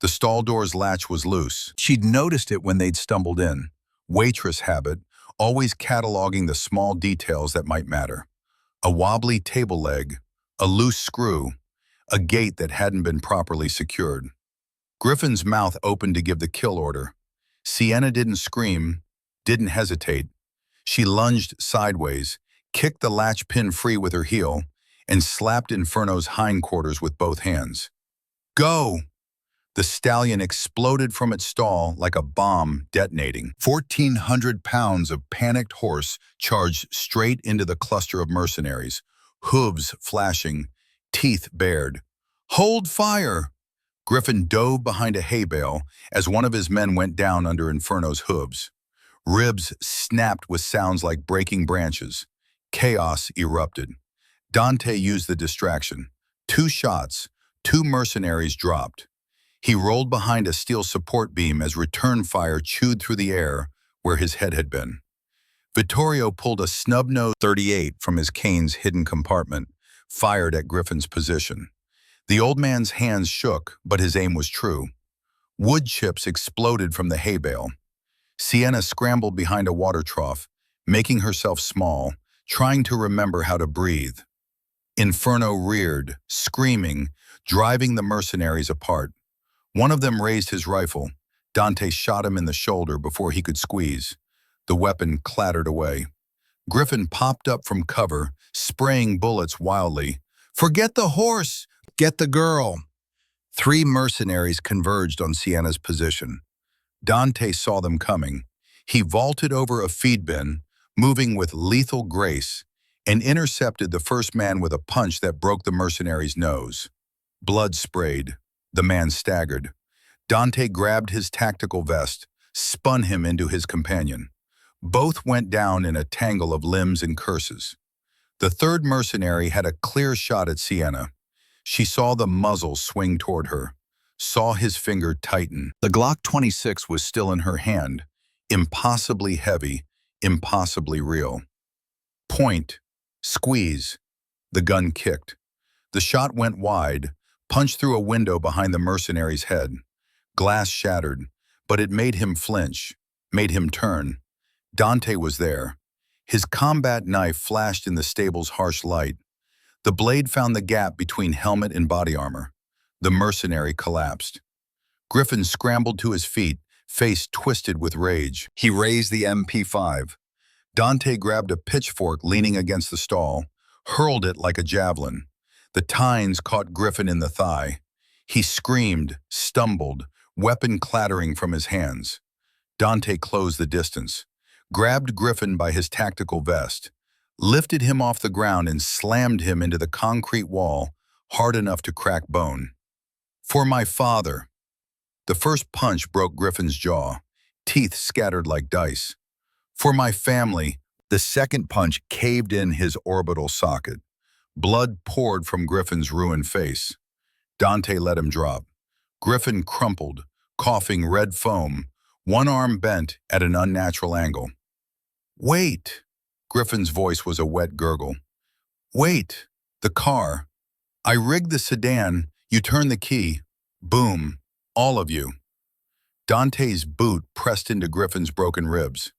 Speaker 1: The stall door's latch was loose. She'd noticed it when they'd stumbled in. Waitress habit, always cataloging the small details that might matter. A wobbly table leg, a loose screw, a gate that hadn't been properly secured. Griffin's mouth opened to give the kill order. Sienna didn't scream, didn't hesitate. She lunged sideways, kicked the latch pin free with her heel, and slapped Inferno's hindquarters with both hands. Go! The stallion exploded from its stall like a bomb detonating. 1,400 pounds of panicked horse charged straight into the cluster of mercenaries, hooves flashing, teeth bared. Hold fire! Griffin dove behind a hay bale as one of his men went down under Inferno's hooves. Ribs snapped with sounds like breaking branches. Chaos erupted. Dante used the distraction. 2 shots, 2 mercenaries dropped. He rolled behind a steel support beam as return fire chewed through the air where his head had been. Vittorio pulled a snub-nosed .38 from his cane's hidden compartment, fired at Griffin's position. The old man's hands shook, but his aim was true. Wood chips exploded from the hay bale. Sienna scrambled behind a water trough, making herself small, trying to remember how to breathe. Inferno reared, screaming, driving the mercenaries apart. One of them raised his rifle. Dante shot him in the shoulder before he could squeeze. The weapon clattered away. Griffin popped up from cover, spraying bullets wildly. Forget the horse! Get the girl! 3 mercenaries converged on Sienna's position. Dante saw them coming. He vaulted over a feed bin, moving with lethal grace, and intercepted the first man with a punch that broke the mercenary's nose. Blood sprayed. The man staggered. Dante grabbed his tactical vest, spun him into his companion. Both went down in a tangle of limbs and curses. The third mercenary had a clear shot at Sienna. She saw the muzzle swing toward her, saw his finger tighten. The Glock 26 was still in her hand, impossibly heavy, impossibly real. Point. Squeeze. The gun kicked. The shot went wide, punched through a window behind the mercenary's head. Glass shattered, but it made him flinch, made him turn. Dante was there. His combat knife flashed in the stable's harsh light. The blade found the gap between helmet and body armor. The mercenary collapsed. Griffin scrambled to his feet, face twisted with rage. He raised the MP5. Dante grabbed a pitchfork leaning against the stall, hurled it like a javelin. The tines caught Griffin in the thigh. He screamed, stumbled, weapon clattering from his hands. Dante closed the distance, grabbed Griffin by his tactical vest, lifted him off the ground and slammed him into the concrete wall hard enough to crack bone. For my father. The first punch broke Griffin's jaw, teeth scattered like dice. For my family, the second punch caved in his orbital socket. Blood poured from Griffin's ruined face. Dante let him drop. Griffin crumpled, coughing red foam, one arm bent at an unnatural angle. Wait! Griffin's voice was a wet gurgle. Wait! The car. I rigged the sedan, you turn the key. Boom. All of you. Dante's boot pressed into Griffin's broken ribs.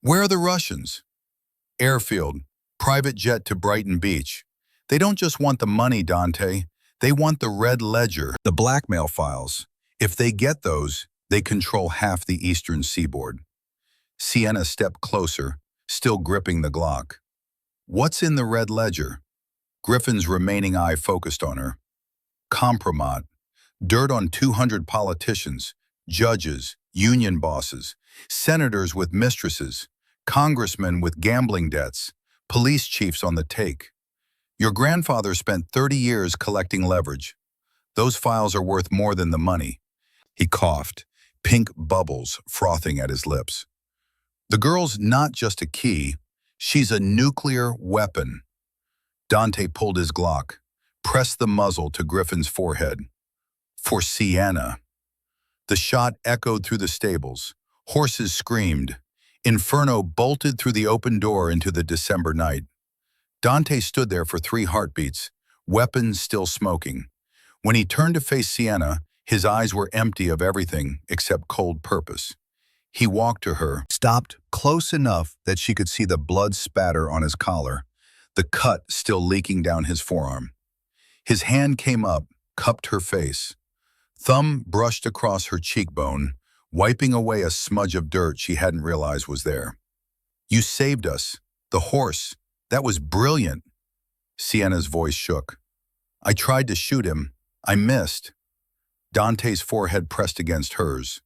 Speaker 1: Where are the Russians? Airfield. Private jet to Brighton Beach. They don't just want the money, Dante. They want the red ledger, the blackmail files. If they get those, they control half the eastern seaboard. Sienna stepped closer, still gripping the Glock. What's in the red ledger? Griffin's remaining eye focused on her. Compromat. Dirt on 200 politicians, judges, union bosses, senators with mistresses, congressmen with gambling debts, police chiefs on the take. Your grandfather spent 30 years collecting leverage. Those files are worth more than the money. He coughed, pink bubbles frothing at his lips. The girl's not just a key, she's a nuclear weapon. Dante pulled his Glock, pressed the muzzle to Griffin's forehead. For Sienna. The shot echoed through the stables. Horses screamed. Inferno bolted through the open door into the December night. Dante stood there for 3 heartbeats, weapons still smoking. When he turned to face Sienna, his eyes were empty of everything except cold purpose. He walked to her, stopped close enough that she could see the blood spatter on his collar, the cut still leaking down his forearm. His hand came up, cupped her face. Thumb brushed across her cheekbone, wiping away a smudge of dirt she hadn't realized was there. You saved us. The horse. That was brilliant. Sienna's voice shook. I tried to shoot him. I missed. Dante's forehead pressed against hers.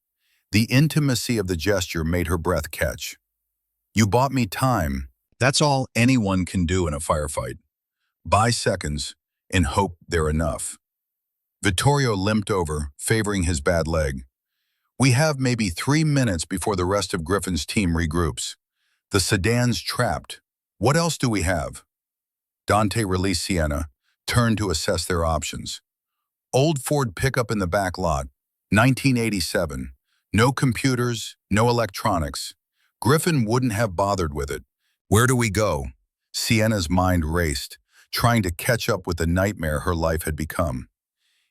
Speaker 1: The intimacy of the gesture made her breath catch. You bought me time. That's all anyone can do in a firefight. Buy seconds and hope they're enough. Vittorio limped over, favoring his bad leg. We have maybe 3 minutes before the rest of Griffin's team regroups. The sedan's trapped. What else do we have? Dante released Sienna, turned to assess their options. Old Ford pickup in the back lot, 1987. No computers, no electronics. Griffin wouldn't have bothered with it. Where do we go? Sienna's mind raced, trying to catch up with the nightmare her life had become.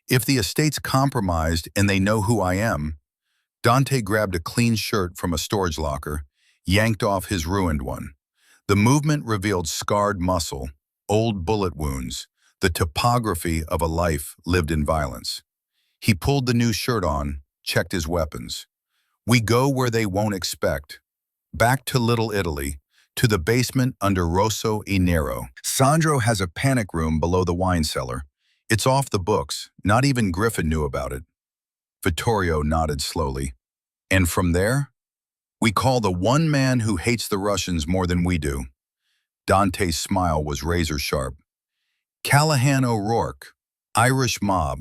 Speaker 1: If the estate's compromised and they know who I am, Dante grabbed a clean shirt from a storage locker, yanked off his ruined one. The movement revealed scarred muscle, old bullet wounds, the topography of a life lived in violence. He pulled the new shirt on, checked his weapons. We go where they won't expect. Back to Little Italy, to the basement under Rosso e Nero. Sandro has a panic room below the wine cellar. It's off the books. Not even Griffin knew about it. Vittorio nodded slowly. And from there, we call the one man who hates the Russians more than we do. Dante's smile was razor sharp. Callahan O'Rourke, Irish mob.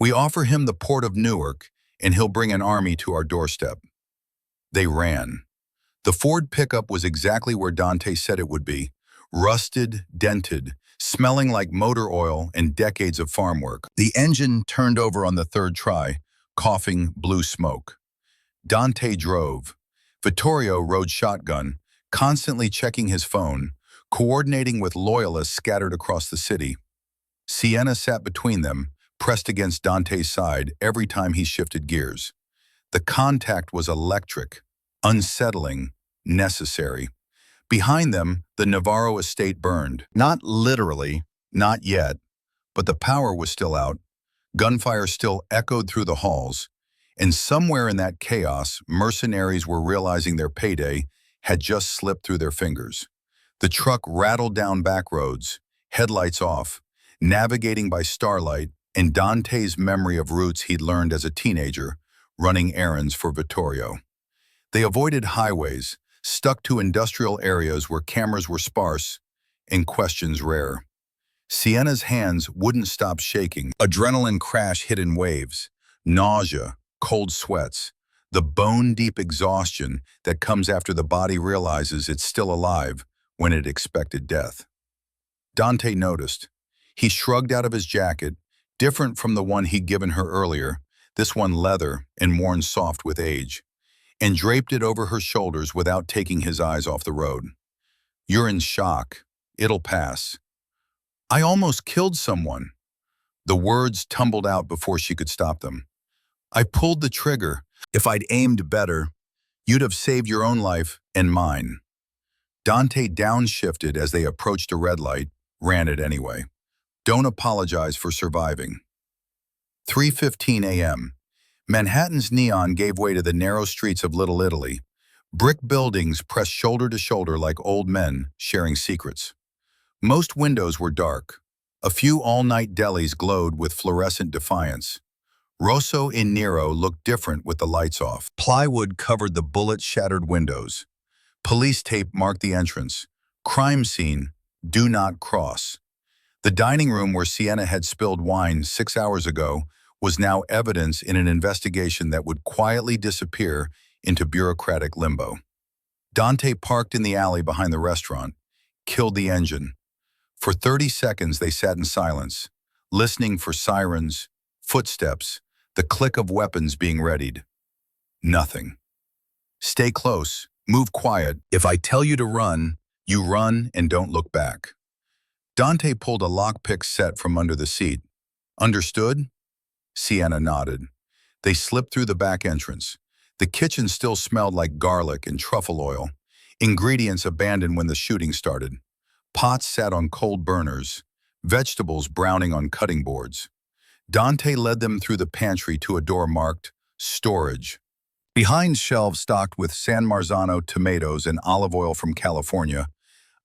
Speaker 1: We offer him the port of Newark, and he'll bring an army to our doorstep. They ran. The Ford pickup was exactly where Dante said it would be. Rusted, dented, smelling like motor oil and decades of farm work. The engine turned over on the third try, coughing blue smoke. Dante drove. Vittorio rode shotgun, constantly checking his phone, coordinating with loyalists scattered across the city. Sienna sat between them, pressed against Dante's side every time he shifted gears. The contact was electric, unsettling, necessary. Behind them, the Navarro estate burned. Not literally, not yet, but the power was still out. Gunfire still echoed through the halls, and somewhere in that chaos, mercenaries were realizing their payday had just slipped through their fingers. The truck rattled down back roads, headlights off, navigating by starlight, and Dante's memory of routes he'd learned as a teenager, running errands for Vittorio. They avoided highways, stuck to industrial areas where cameras were sparse and questions rare. Sienna's hands wouldn't stop shaking. Adrenaline crash hit in waves. Nausea, cold sweats, the bone-deep exhaustion that comes after the body realizes it's still alive when it expected death. Dante noticed. He shrugged out of his jacket, different from the one he'd given her earlier, this one leather and worn soft with age, and draped it over her shoulders without taking his eyes off the road. "You're in shock. It'll pass." "I almost killed someone." The words tumbled out before she could stop them. "I pulled the trigger. If I'd aimed better, you'd have saved your own life and mine." Dante downshifted as they approached a red light, ran it anyway. "Don't apologize for surviving." 3:15 a.m. Manhattan's neon gave way to the narrow streets of Little Italy. Brick buildings pressed shoulder to shoulder like old men sharing secrets. Most windows were dark. A few all-night delis glowed with fluorescent defiance. Rosso e Nero looked different with the lights off. Plywood covered the bullet-shattered windows. Police tape marked the entrance. Crime scene, do not cross. The dining room where Sienna had spilled wine 6 hours ago was now evidence in an investigation that would quietly disappear into bureaucratic limbo. Dante parked in the alley behind the restaurant, killed the engine. For 30 seconds they sat in silence, listening for sirens, footsteps, the click of weapons being readied. Nothing. "Stay close, move quiet. If I tell you to run, you run and don't look back." Dante pulled a lockpick set from under the seat. "Understood?" Sienna nodded. They slipped through the back entrance. The kitchen still smelled like garlic and truffle oil, ingredients abandoned when the shooting started. Pots sat on cold burners, vegetables browning on cutting boards. Dante led them through the pantry to a door marked storage. Behind shelves stocked with San Marzano tomatoes and olive oil from California,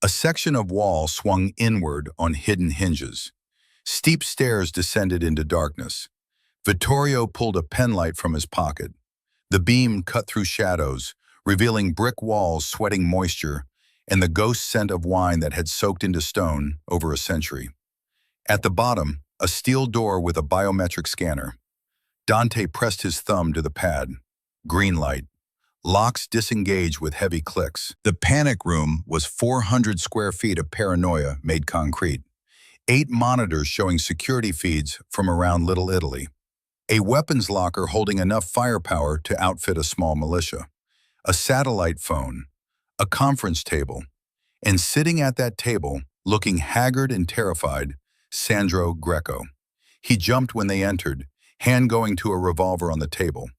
Speaker 1: a section of wall swung inward on hidden hinges. Steep stairs descended into darkness. Vittorio pulled a penlight from his pocket. The beam cut through shadows, revealing brick walls sweating moisture and the ghost scent of wine that had soaked into stone over a century. At the bottom, a steel door with a biometric scanner. Dante pressed his thumb to the pad. Green light. Locks disengaged with heavy clicks. The panic room was 400 square feet of paranoia made concrete. 8 monitors showing security feeds from around Little Italy. A weapons locker holding enough firepower to outfit a small militia. A satellite phone. A conference table. And sitting at that table, looking haggard and terrified, Sandro Greco. He jumped when they entered, hand going to a revolver on the table.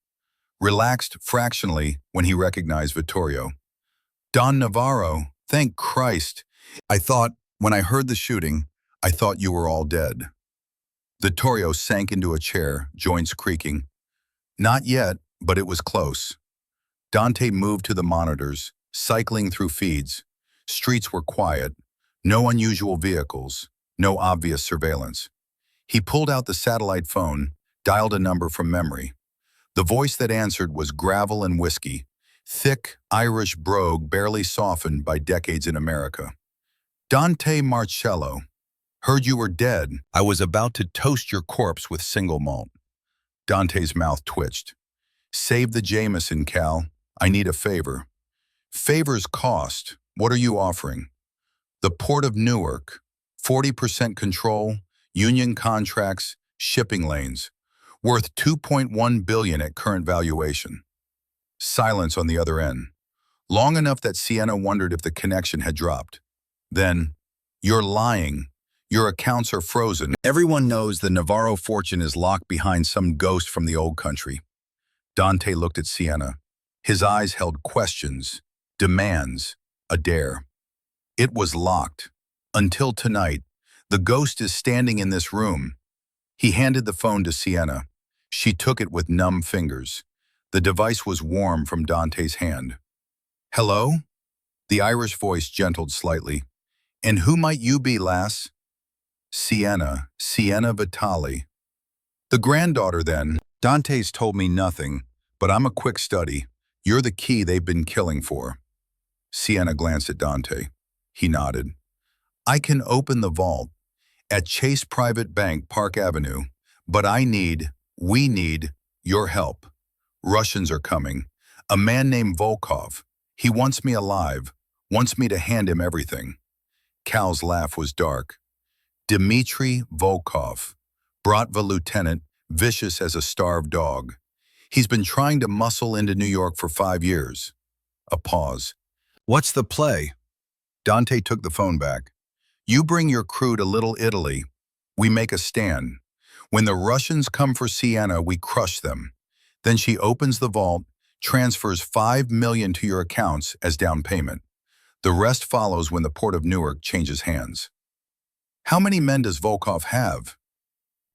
Speaker 1: Relaxed fractionally when he recognized Vittorio. "Don Navarro, thank Christ. When I heard the shooting, I thought you were all dead." Vittorio sank into a chair, joints creaking. "Not yet, but it was close." Dante moved to the monitors, cycling through feeds. Streets were quiet, no unusual vehicles, no obvious surveillance. He pulled out the satellite phone, dialed a number from memory. The voice that answered was gravel and whiskey, thick Irish brogue barely softened by decades in America. "Dante Marcello, heard you were dead. I was about to toast your corpse with single malt." Dante's mouth twitched. "Save the Jameson, Cal. I need a favor." "Favors cost. What are you offering?" "The Port of Newark. 40% control, union contracts, shipping lanes. Worth $2.1 billion at current valuation." Silence on the other end. Long enough that Sienna wondered if the connection had dropped. Then, "You're lying. Your accounts are frozen. Everyone knows the Navarro fortune is locked behind some ghost from the old country." Dante looked at Sienna. His eyes held questions, demands, a dare. "It was locked. Until tonight. The ghost is standing in this room." He handed the phone to Sienna. She took it with numb fingers. The device was warm from Dante's hand. "Hello?" The Irish voice gentled slightly. "And who might you be, lass?" Sienna Vitali." "The granddaughter, then." "Dante's told me nothing, but I'm a quick study. You're the key they've been killing for." Sienna glanced at Dante. He nodded. "I can open the vault at Chase Private Bank, Park Avenue, but we need your help." Russians are coming. A man named Volkov. He wants me alive, wants me to hand him everything. Cal's laugh was dark. Dmitry Volkov, Bratva lieutenant, vicious as a starved dog. He's been trying to muscle into New York for 5 years. A pause. What's the play? Dante took the phone back. You bring your crew to Little Italy. We make a stand. When the Russians come for Siena, we crush them. Then she opens the vault, transfers $5 million to your accounts as down payment. The rest follows when the port of Newark changes hands. How many men does Volkov have?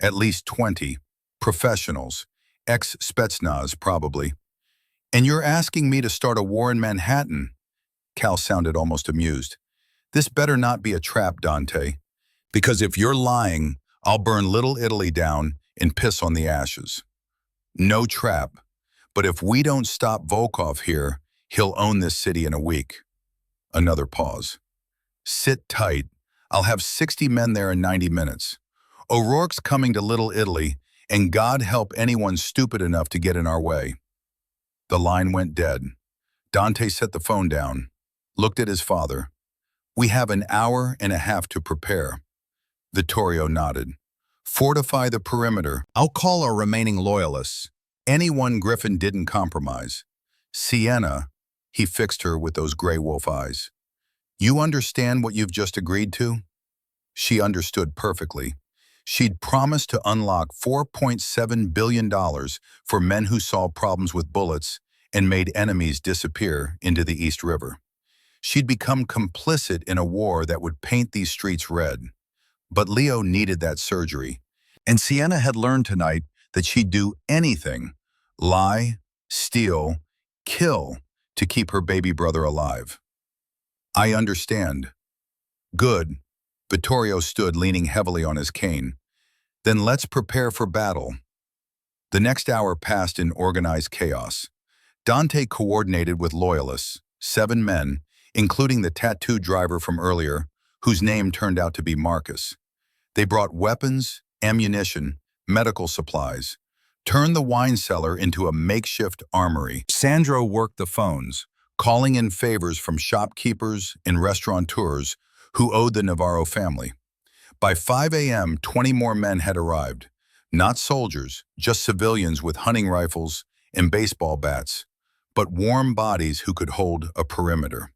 Speaker 1: At least 20. Professionals. Ex-Spetsnaz, probably. And you're asking me to start a war in Manhattan? Cal sounded almost amused. This better not be a trap, Dante. Because if you're lying, I'll burn Little Italy down and piss on the ashes. No trap. But if we don't stop Volkov here, he'll own this city in a week. Another pause. Sit tight. I'll have 60 men there in 90 minutes. O'Rourke's coming to Little Italy, and God help anyone stupid enough to get in our way. The line went dead. Dante set the phone down, looked at his father. We have an hour and a half to prepare. Vittorio nodded. Fortify the perimeter. I'll call our remaining loyalists. Anyone Griffin didn't compromise. Siena, he fixed her with those gray wolf eyes. You understand what you've just agreed to? She understood perfectly. She'd promised to unlock $4.7 billion for men who solved problems with bullets and made enemies disappear into the East River. She'd become complicit in a war that would paint these streets red. But Leo needed that surgery, and Siena had learned tonight that she'd do anything, lie, steal, kill, to keep her baby brother alive. I understand. Good. Vittorio stood leaning heavily on his cane. Then let's prepare for battle. The next hour passed in organized chaos. Dante coordinated with loyalists, 7 men, including the tattooed driver from earlier, whose name turned out to be Marcus. They brought weapons, ammunition, medical supplies, turned the wine cellar into a makeshift armory. Sandro worked the phones, calling in favors from shopkeepers and restaurateurs who owed the Navarro family. By 5 a.m., 20 more men had arrived. Not soldiers, just civilians with hunting rifles and baseball bats, but warm bodies who could hold a perimeter.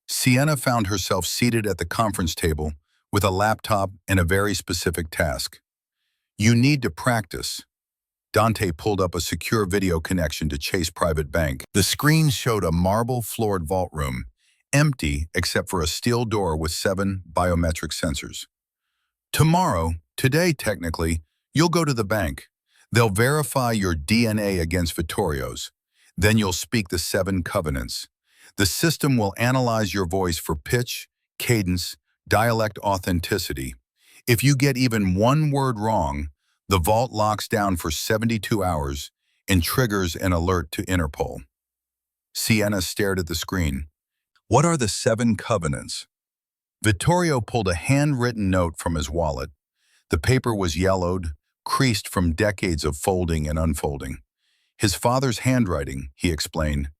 Speaker 1: Siena found herself seated at the conference table with a laptop and a very specific task. You need to practice. Dante pulled up a secure video connection to Chase Private Bank. The screen showed a marble-floored vault room, empty except for a steel door with 7 biometric sensors. Today technically, you'll go to the bank. They'll verify your DNA against Vittorio's. Then you'll speak the 7 covenants. The system will analyze your voice for pitch, cadence, dialect authenticity. If you get even one word wrong, the vault locks down for 72 hours and triggers an alert to Interpol. Siena stared at the screen. What are the 7 covenants? Vittorio pulled a handwritten note from his wallet. The paper was yellowed, creased from decades of folding and unfolding. His father's handwriting, he explained.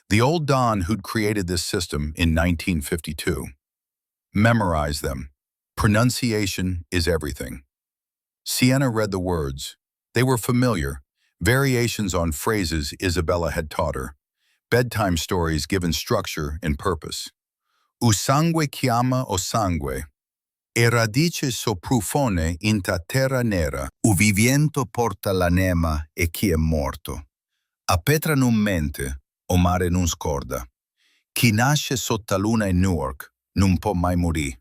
Speaker 1: The old Don who'd created this system in 1952. Memorize them. Pronunciation is everything. Siena read the words. They were familiar, variations on phrases Isabella had taught her, bedtime stories given structure and purpose. U sangue chiama o sangue, e radice soprufone in ta terra nera, u viviento porta l'anema e chi è morto. A petra non mente, o mare non scorda. Chi nasce sotto luna in Newark non può mai morì.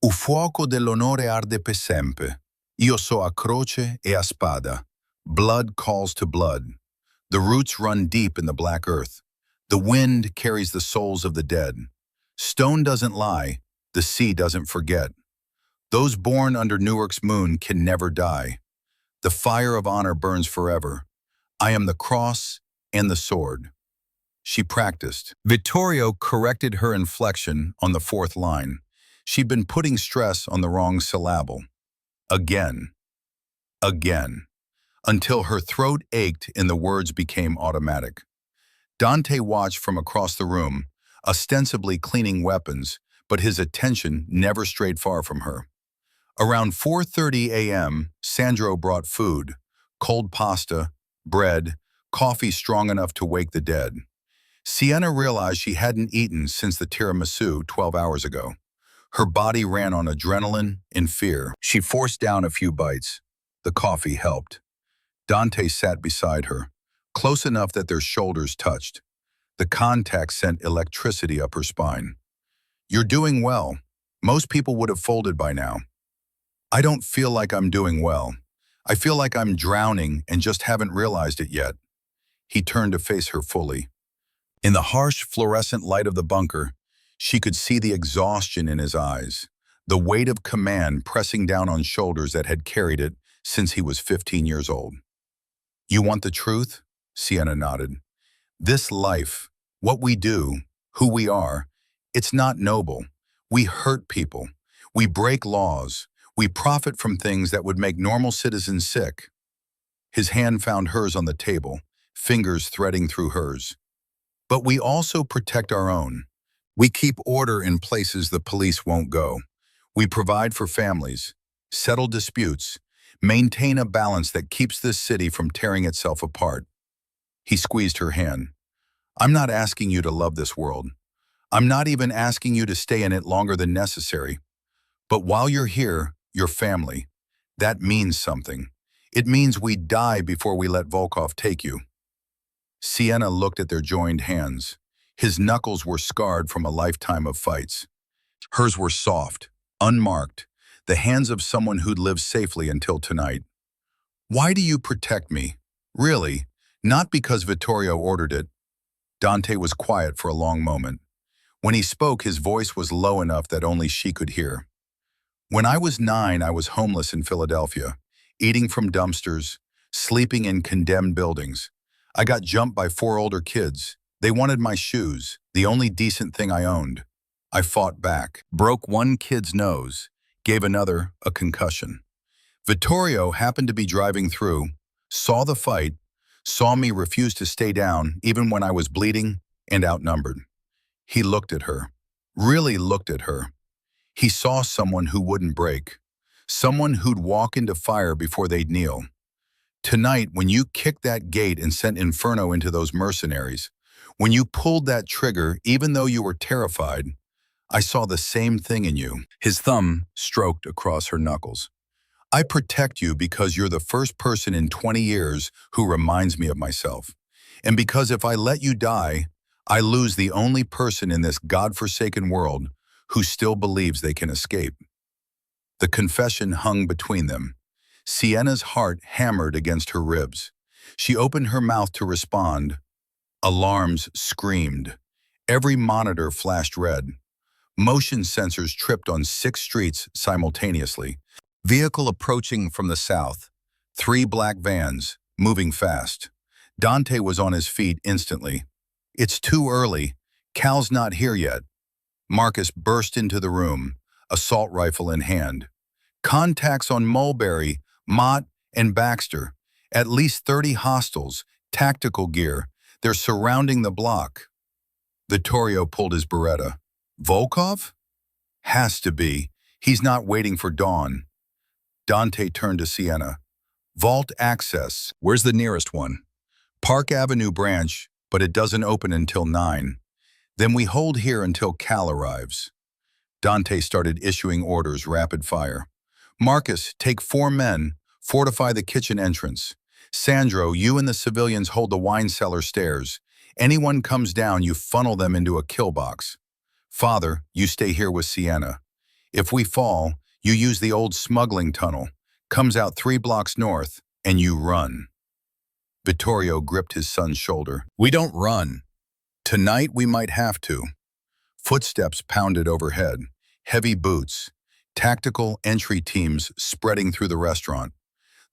Speaker 1: U fuoco dell'onore arde per sempre. Io so a croce e a spada. Blood calls to blood. The roots run deep in the black earth. The wind carries the souls of the dead. Stone doesn't lie. The sea doesn't forget. Those born under Newark's moon can never die. The fire of honor burns forever. I am the cross and the sword. She practiced. Vittorio corrected her inflection on the 4th line. She'd been putting stress on the wrong syllable. Again. Again. until her throat ached and the words became automatic. Dante watched from across the room, ostensibly cleaning weapons, but his attention never strayed far from her. Around 4:30 a.m., Sandro brought food, cold pasta, bread, coffee strong enough to wake the dead. Sienna realized she hadn't eaten since the tiramisu 12 hours ago. Her body ran on adrenaline and fear. She forced down a few bites. The coffee helped. Dante sat beside her, close enough that their shoulders touched. The contact sent electricity up her spine. "You're doing well. Most people would have folded by now." "I don't feel like I'm doing well. I feel like I'm drowning and just haven't realized it yet." He turned to face her fully. In the harsh, fluorescent light of the bunker, she could see the exhaustion in his eyes, the weight of command pressing down on shoulders that had carried it since he was 15 years old. "You want the truth?" Sienna nodded. "This life, what we do, who we are, it's not noble. We hurt people. We break laws. We profit from things that would make normal citizens sick." His hand found hers on the table, fingers threading through hers. "But we also protect our own. We keep order in places the police won't go. We provide for families, settle disputes, maintain a balance that keeps this city from tearing itself apart." He squeezed her hand. "I'm not asking you to love this world. I'm not even asking you to stay in it longer than necessary. But while you're here, your family, that means something. It means we die before we let Volkov take you." Sienna looked at their joined hands. His knuckles were scarred from a lifetime of fights. Hers were soft, unmarked, the hands of someone who'd lived safely until tonight. "Why do you protect me? Really? Not because Vittorio ordered it." Dante was quiet for a long moment. When he spoke, his voice was low enough that only she could hear. "When I was 9, I was homeless in Philadelphia, eating from dumpsters, sleeping in condemned buildings. I got jumped by 4 older kids. They wanted my shoes, the only decent thing I owned. I fought back, broke one kid's nose, gave another a concussion. Vittorio happened to be driving through, saw the fight, saw me refuse to stay down even when I was bleeding and outnumbered. He looked at her, really looked at her. He saw someone who wouldn't break, someone who'd walk into fire before they'd kneel. Tonight, when you kicked that gate and sent Inferno into those mercenaries, when you pulled that trigger even though you were terrified, I saw the same thing in you." His thumb stroked across her knuckles. "I protect you because you're the first person in 20 years who reminds me of myself. And because if I let you die, I lose the only person in this godforsaken world who still believes they can escape." The confession hung between them. Sienna's heart hammered against her ribs. She opened her mouth to respond. Alarms screamed. Every monitor flashed red. Motion sensors tripped on 6 streets simultaneously. Vehicle approaching from the south. 3 black vans, moving fast. Dante was on his feet instantly. "It's too early. Cal's not here yet." Marcus burst into the room, assault rifle in hand. "Contacts on Mulberry, Mott, and Baxter. At least 30 hostiles, tactical gear. They're surrounding the block." Vittorio pulled his Beretta. "Volkov? Has to be. He's not waiting for dawn." Dante turned to Sienna. "Vault access. Where's the nearest one?" "Park Avenue branch, but it doesn't open until 9. Then we hold here until Cal arrives." Dante started issuing orders rapid fire. "Marcus, take 4 men, fortify the kitchen entrance. Sandro, you and the civilians hold the wine cellar stairs. Anyone comes down, you funnel them into a kill box. Father, you stay here with Sienna. If we fall, you use the old smuggling tunnel, comes out 3 blocks north, and you run." Vittorio gripped his son's shoulder. "We don't run. Tonight we might have to." Footsteps pounded overhead, heavy boots, tactical entry teams spreading through the restaurant.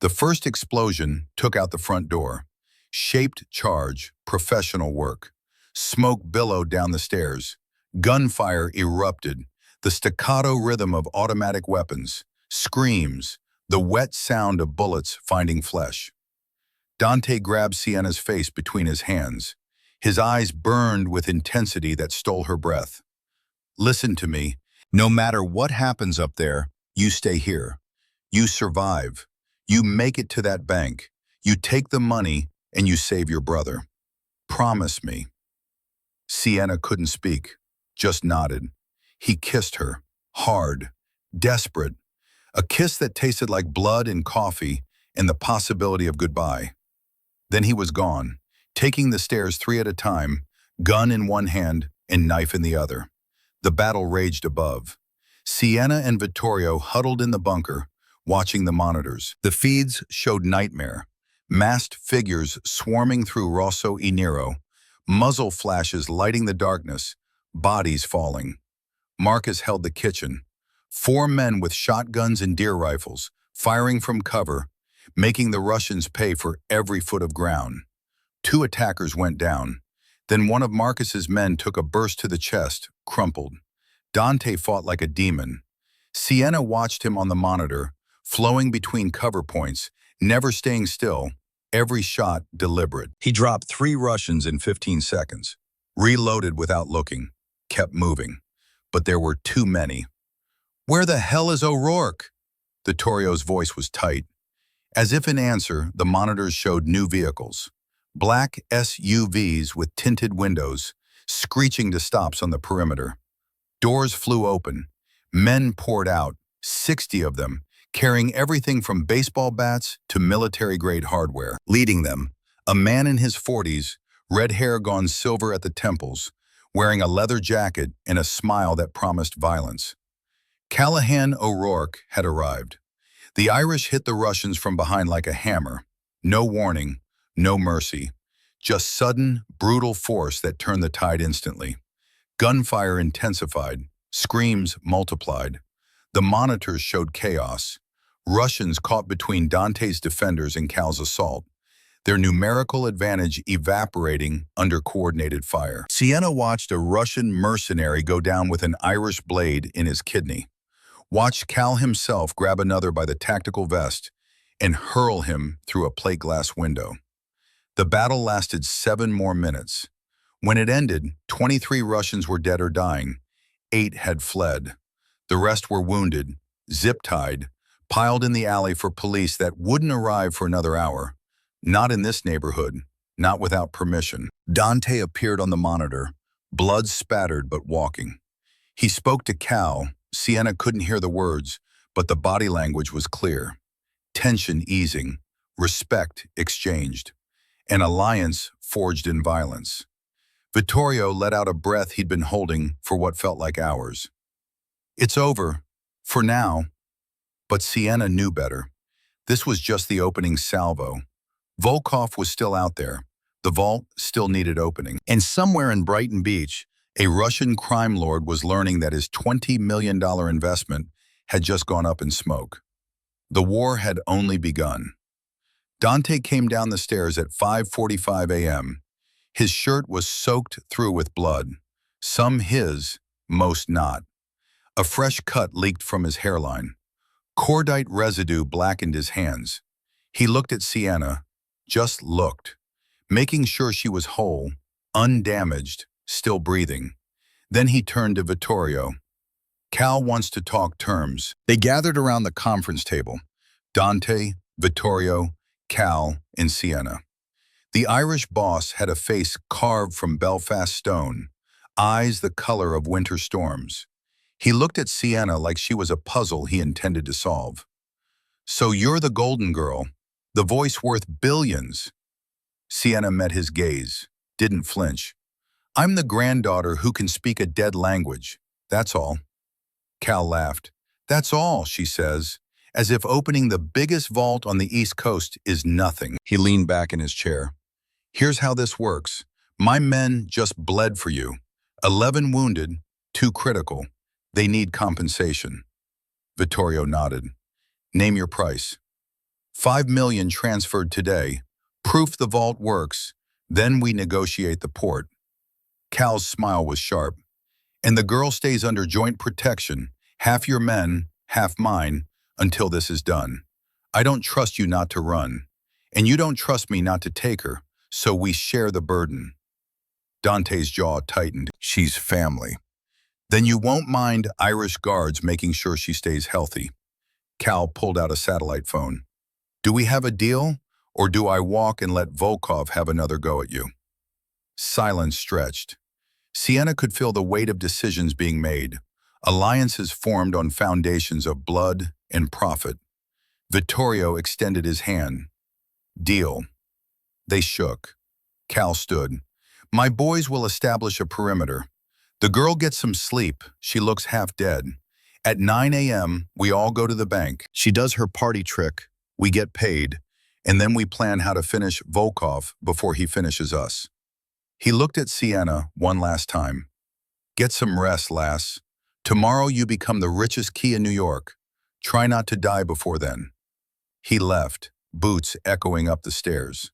Speaker 1: The first explosion took out the front door. Shaped charge, professional work. Smoke billowed down the stairs. Gunfire erupted, the staccato rhythm of automatic weapons. Screams, the wet sound of bullets finding flesh. Dante grabbed Sienna's face between his hands. His eyes burned with intensity that stole her breath. Listen to me. No matter what happens up there, you stay here. You survive. You make it to that bank. You take the money and you save your brother. Promise me. Sienna couldn't speak, just nodded. He kissed her, hard, desperate, a kiss that tasted like blood and coffee and the possibility of goodbye. Then he was gone, taking the stairs 3 at a time, gun in one hand and knife in the other. The battle raged above. Sienna and Vittorio huddled in the bunker, watching the monitors. The feeds showed nightmare. Masked figures swarming through Rosso e Nero, muzzle flashes lighting the darkness, bodies falling. Marcus held the kitchen. 4 men with shotguns and deer rifles, firing from cover, making the Russians pay for every foot of ground. 2 attackers went down. Then one of Marcus's men took a burst to the chest, crumpled. Dante fought like a demon. Sienna watched him on the monitor, flowing between cover points, never staying still, every shot deliberate. He dropped 3 Russians in 15 seconds, reloaded without looking, kept moving. But there were too many. "Where the hell is O'Rourke?" Vittorio's voice was tight. As if in answer, the monitors showed new vehicles. Black SUVs with tinted windows, screeching to stops on the perimeter. Doors flew open. Men poured out, 60 of them, carrying everything from baseball bats to military-grade hardware. Leading them, a man in his 40s, red hair gone silver at the temples, wearing a leather jacket and a smile that promised violence. Callahan O'Rourke had arrived. The Irish hit the Russians from behind like a hammer. No warning, no mercy. Just sudden, brutal force that turned the tide instantly. Gunfire intensified, screams multiplied. The monitors showed chaos. Russians caught between Dante's defenders and Cal's assault, their numerical advantage evaporating under coordinated fire. Sienna watched a Russian mercenary go down with an Irish blade in his kidney. Watched Cal himself grab another by the tactical vest and hurl him through a plate glass window. The battle lasted 7 more minutes. When it ended, 23 Russians were dead or dying. 8 had fled. The rest were wounded, zip-tied, piled in the alley for police that wouldn't arrive for another hour. Not in this neighborhood, not without permission. Dante appeared on the monitor, blood spattered but walking. He spoke to Cal. Sienna couldn't hear the words, but the body language was clear. Tension easing, respect exchanged, an alliance forged in violence. Vittorio let out a breath he'd been holding for what felt like hours. It's over, for now. But Sienna knew better. This was just the opening salvo. Volkov was still out there. The vault still needed opening. And somewhere in Brighton Beach, a Russian crime lord was learning that his $20 million investment had just gone up in smoke. The war had only begun. Dante came down the stairs at 5:45 a.m. His shirt was soaked through with blood. Some his, most not. A fresh cut leaked from his hairline. Cordite residue blackened his hands. He looked at Sienna, just looked, making sure she was whole, undamaged, still breathing. Then he turned to Vittorio. Cal wants to talk terms. They gathered around the conference table. Dante, Vittorio, Cal, and Sienna. The Irish boss had a face carved from Belfast stone, eyes the color of winter storms. He looked at Sienna like she was a puzzle he intended to solve. "So you're the golden girl, the voice worth billions." Sienna met his gaze, didn't flinch. "I'm the granddaughter who can speak a dead language, that's all." Cal laughed. "That's all," she says, as if opening the biggest vault on the East Coast is nothing. He leaned back in his chair. "Here's how this works. My men just bled for you. 11 wounded, 2 critical. They need compensation." Vittorio nodded. "Name your price." $5 million transferred today. Proof the vault works. Then we negotiate the port." Cal's smile was sharp. "And the girl stays under joint protection, half your men, half mine, until this is done. I don't trust you not to run. And you don't trust me not to take her, so we share the burden. Dante's jaw tightened. She's family. Then you won't mind Irish guards making sure she stays healthy. Cal pulled out a satellite phone. Do we have a deal, or do I walk and let Volkov have another go at you? Silence stretched. Sienna could feel the weight of decisions being made, alliances formed on foundations of blood and profit. Vittorio extended his hand. Deal. They shook. Cal stood. My boys will establish a perimeter. The girl gets some sleep. She looks half dead. At 9 a.m., we all go to the bank. She does her party trick. We get paid. And then we plan how to finish Volkov before he finishes us. He looked at Sienna one last time. Get some rest, lass. Tomorrow you become the richest key in New York. Try not to die before then. He left, boots echoing up the stairs.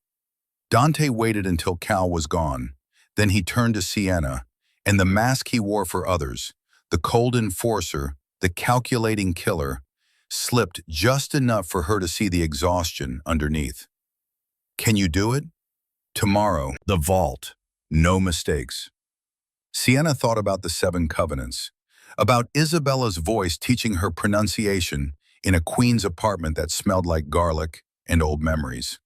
Speaker 1: Dante waited until Cal was gone. Then he turned to Sienna, and the mask he wore for others, the cold enforcer, the calculating killer, slipped just enough for her to see the exhaustion underneath. Can you do it? Tomorrow, the vault. No mistakes. Sienna thought about the 7 covenants, about Isabella's voice teaching her pronunciation in a queen's apartment that smelled like garlic and old memories,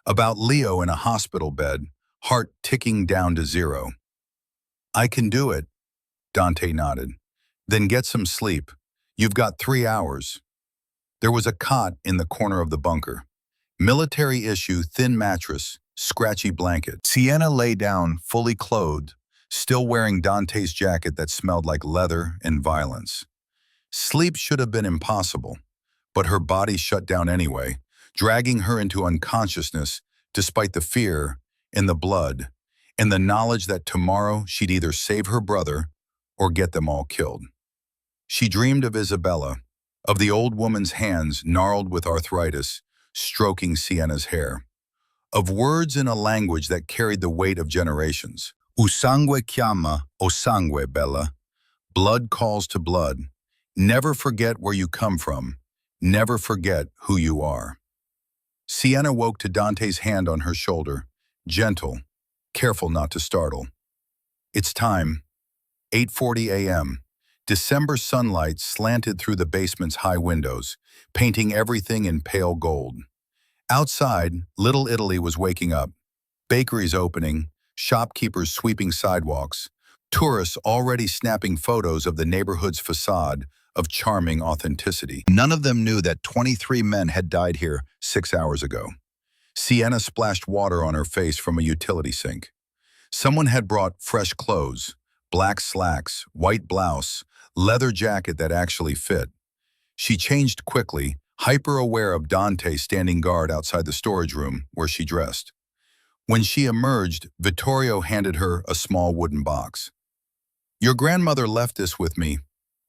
Speaker 1: about Leo in a hospital bed, heart ticking down to 0. I can do it, Dante nodded. Then get some sleep. You've got 3 hours. There was a cot in the corner of the bunker. Military issue, thin mattress, scratchy blanket. Sienna lay down, fully clothed, still wearing Dante's jacket that smelled like leather and violence. Sleep should have been impossible, but her body shut down anyway, dragging her into unconsciousness despite the fear and the blood and the knowledge that tomorrow she'd either save her brother or get them all killed. She dreamed of Isabella, of the old woman's hands gnarled with arthritis, stroking Sienna's hair, of words in a language that carried the weight of generations. O sangue chiama, o sangue, Bella. Blood calls to blood. Never forget where you come from. Never forget who you are. Sienna woke to Dante's hand on her shoulder, gentle, careful not to startle. It's time. 8:40 a.m. December sunlight slanted through the basement's high windows, painting everything in pale gold. Outside, Little Italy was waking up. Bakeries opening, shopkeepers sweeping sidewalks, tourists already snapping photos of the neighborhood's facade of charming authenticity. None of them knew that 23 men had died here 6 hours ago. Sienna splashed water on her face from a utility sink. Someone had brought fresh clothes, black slacks, white blouse, leather jacket that actually fit. She changed quickly, hyper-aware of Dante standing guard outside the storage room where she dressed. When she emerged, Vittorio handed her a small wooden box. Your grandmother left this with me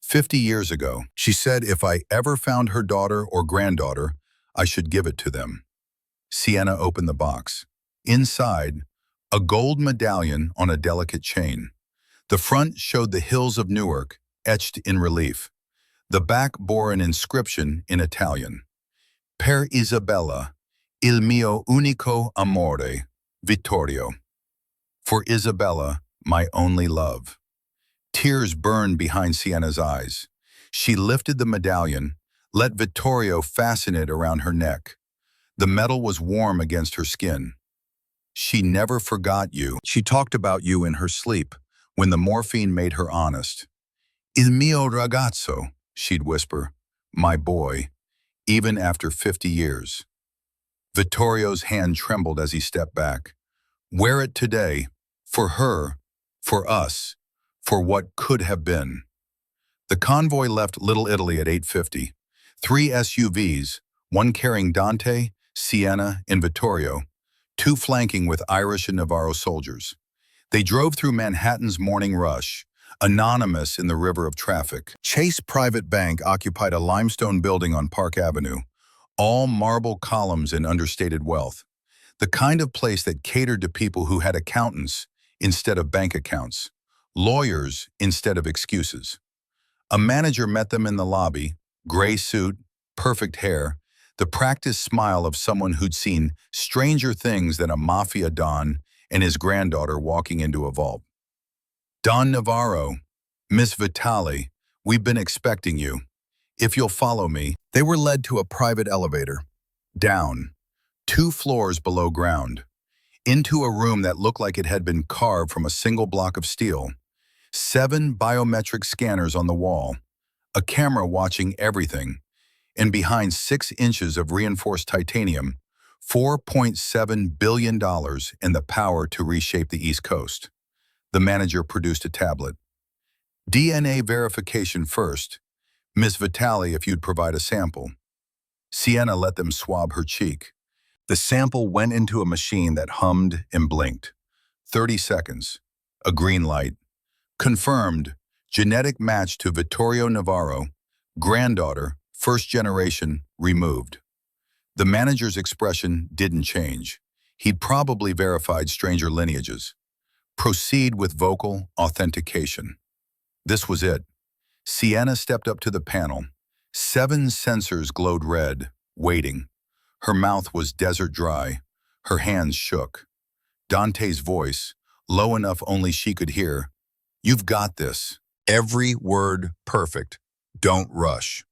Speaker 1: 50 years ago. She said if I ever found her daughter or granddaughter, I should give it to them. Sienna opened the box. Inside, a gold medallion on a delicate chain. The front showed the hills of Newark, etched in relief. The back bore an inscription in Italian. Per Isabella, il mio unico amore, Vittorio. For Isabella, my only love. Tears burned behind Sienna's eyes. She lifted the medallion, let Vittorio fasten it around her neck. The metal was warm against her skin. She never forgot you. She talked about you in her sleep, when the morphine made her honest. Il mio ragazzo, she'd whisper, my boy, even after 50 years. Vittorio's hand trembled as he stepped back. Wear it today, for her, for us, for what could have been. The convoy left Little Italy at 8:50. 3 SUVs, one carrying Dante, Sienna, and Vittorio, 2 flanking with Irish and Navarro soldiers. They drove through Manhattan's morning rush, anonymous in the river of traffic. Chase Private Bank occupied a limestone building on Park Avenue, all marble columns and understated wealth. The kind of place that catered to people who had accountants instead of bank accounts, lawyers instead of excuses. A manager met them in the lobby, gray suit, perfect hair, the practiced smile of someone who'd seen stranger things than a mafia don and his granddaughter walking into a vault. Don Navarro, Miss Vitale, we've been expecting you. If you'll follow me. They were led to a private elevator, down, 2 floors below ground, into a room that looked like it had been carved from a single block of steel. 7 biometric scanners on the wall, a camera watching everything, and behind 6 inches of reinforced titanium, $4.7 billion and the power to reshape the East Coast. The manager produced a tablet. DNA verification first. Miss Vitale, if you'd provide a sample. Sienna let them swab her cheek. The sample went into a machine that hummed and blinked. 30 seconds. A green light. Confirmed. Genetic match to Vittorio Navarro. Granddaughter, first generation, removed. The manager's expression didn't change. He'd probably verified stranger lineages. Proceed with vocal authentication. This was it. Sienna stepped up to the panel. 7 sensors glowed red, waiting. Her mouth was desert dry. Her hands shook. Dante's voice, low enough only she could hear. You've got this. Every word perfect. Don't rush.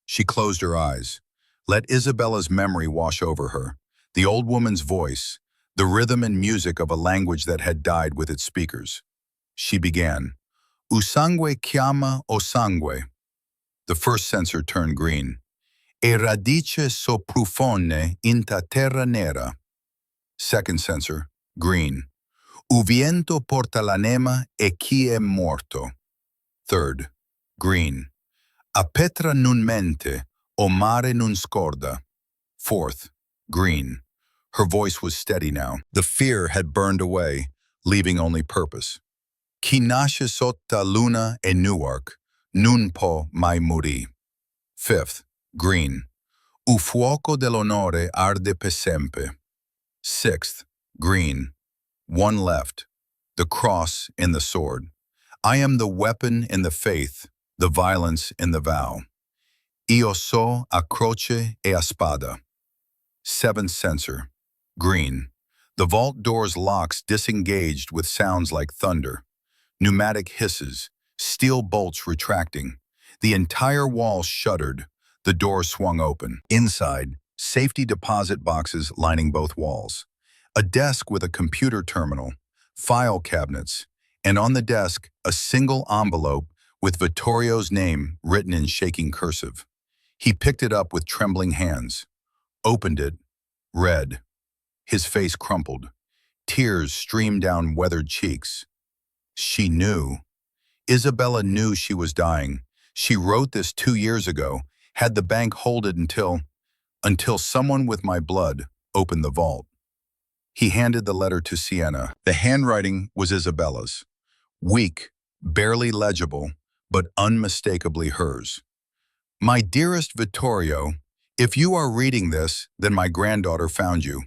Speaker 1: She closed her eyes. Let Isabella's memory wash over her. The old woman's voice, the rhythm and music of a language that had died with its speakers. She began. O sangue chiama o sangue. The first sensor turned green. E radice so profonde in ta terra nera. Second sensor, green. O viento porta l'anima e chi è morto. Third, green. A petra non mente, o mare non scorda. Fourth, green. Her voice was steady now. The fear had burned away, leaving only purpose. Chi nasce sotto luna e Newark, non può mai morì. Fifth, green. O fuoco dell'onore arde per sempre. Sixth, green. One left. The cross and the sword. I am the weapon and the faith, the violence and the vow. Io so a croce e a spada. Seventh sensor, green. The vault door's locks disengaged with sounds like thunder. Pneumatic hisses, steel bolts retracting. The entire wall shuddered. The door swung open. Inside, safety deposit boxes lining both walls. A desk with a computer terminal, file cabinets, and on the desk, a single envelope with Vittorio's name written in shaking cursive. He picked it up with trembling hands, opened it, read. His face crumpled. Tears streamed down weathered cheeks. She knew. Isabella knew she was dying. She wrote this 2 years ago, had the bank hold it until someone with my blood opened the vault. He handed the letter to Sienna. The handwriting was Isabella's. Weak, barely legible, but unmistakably hers. My dearest Vittorio, if you are reading this, then my granddaughter found you.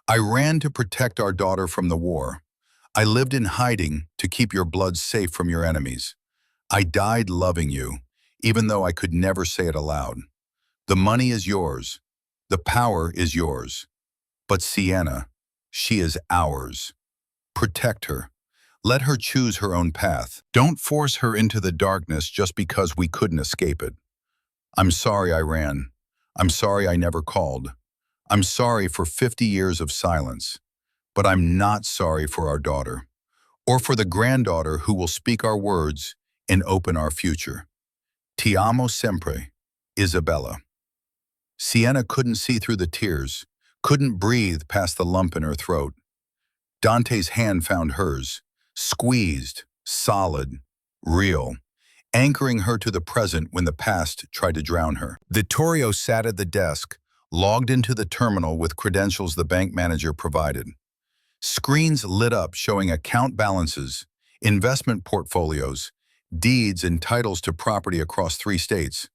Speaker 1: I ran to protect our daughter from the war. I lived in hiding to keep your blood safe from your enemies. I died loving you, even though I could never say it aloud. The money is yours. The power is yours. But Sienna, she is ours. Protect her. Let her choose her own path. Don't force her into the darkness just because we couldn't escape it. I'm sorry I ran. I'm sorry I never called. I'm sorry for 50 years of silence. But I'm not sorry for our daughter, or for the granddaughter who will speak our words and open our future. Ti amo sempre, Isabella. Sienna couldn't see through the tears, couldn't breathe past the lump in her throat. Dante's hand found hers, squeezed, solid, real, anchoring her to the present when the past tried to drown her. Vittorio sat at the desk, logged into the terminal with credentials the bank manager provided. Screens lit up showing account balances, investment portfolios, deeds and titles to property across 3 states.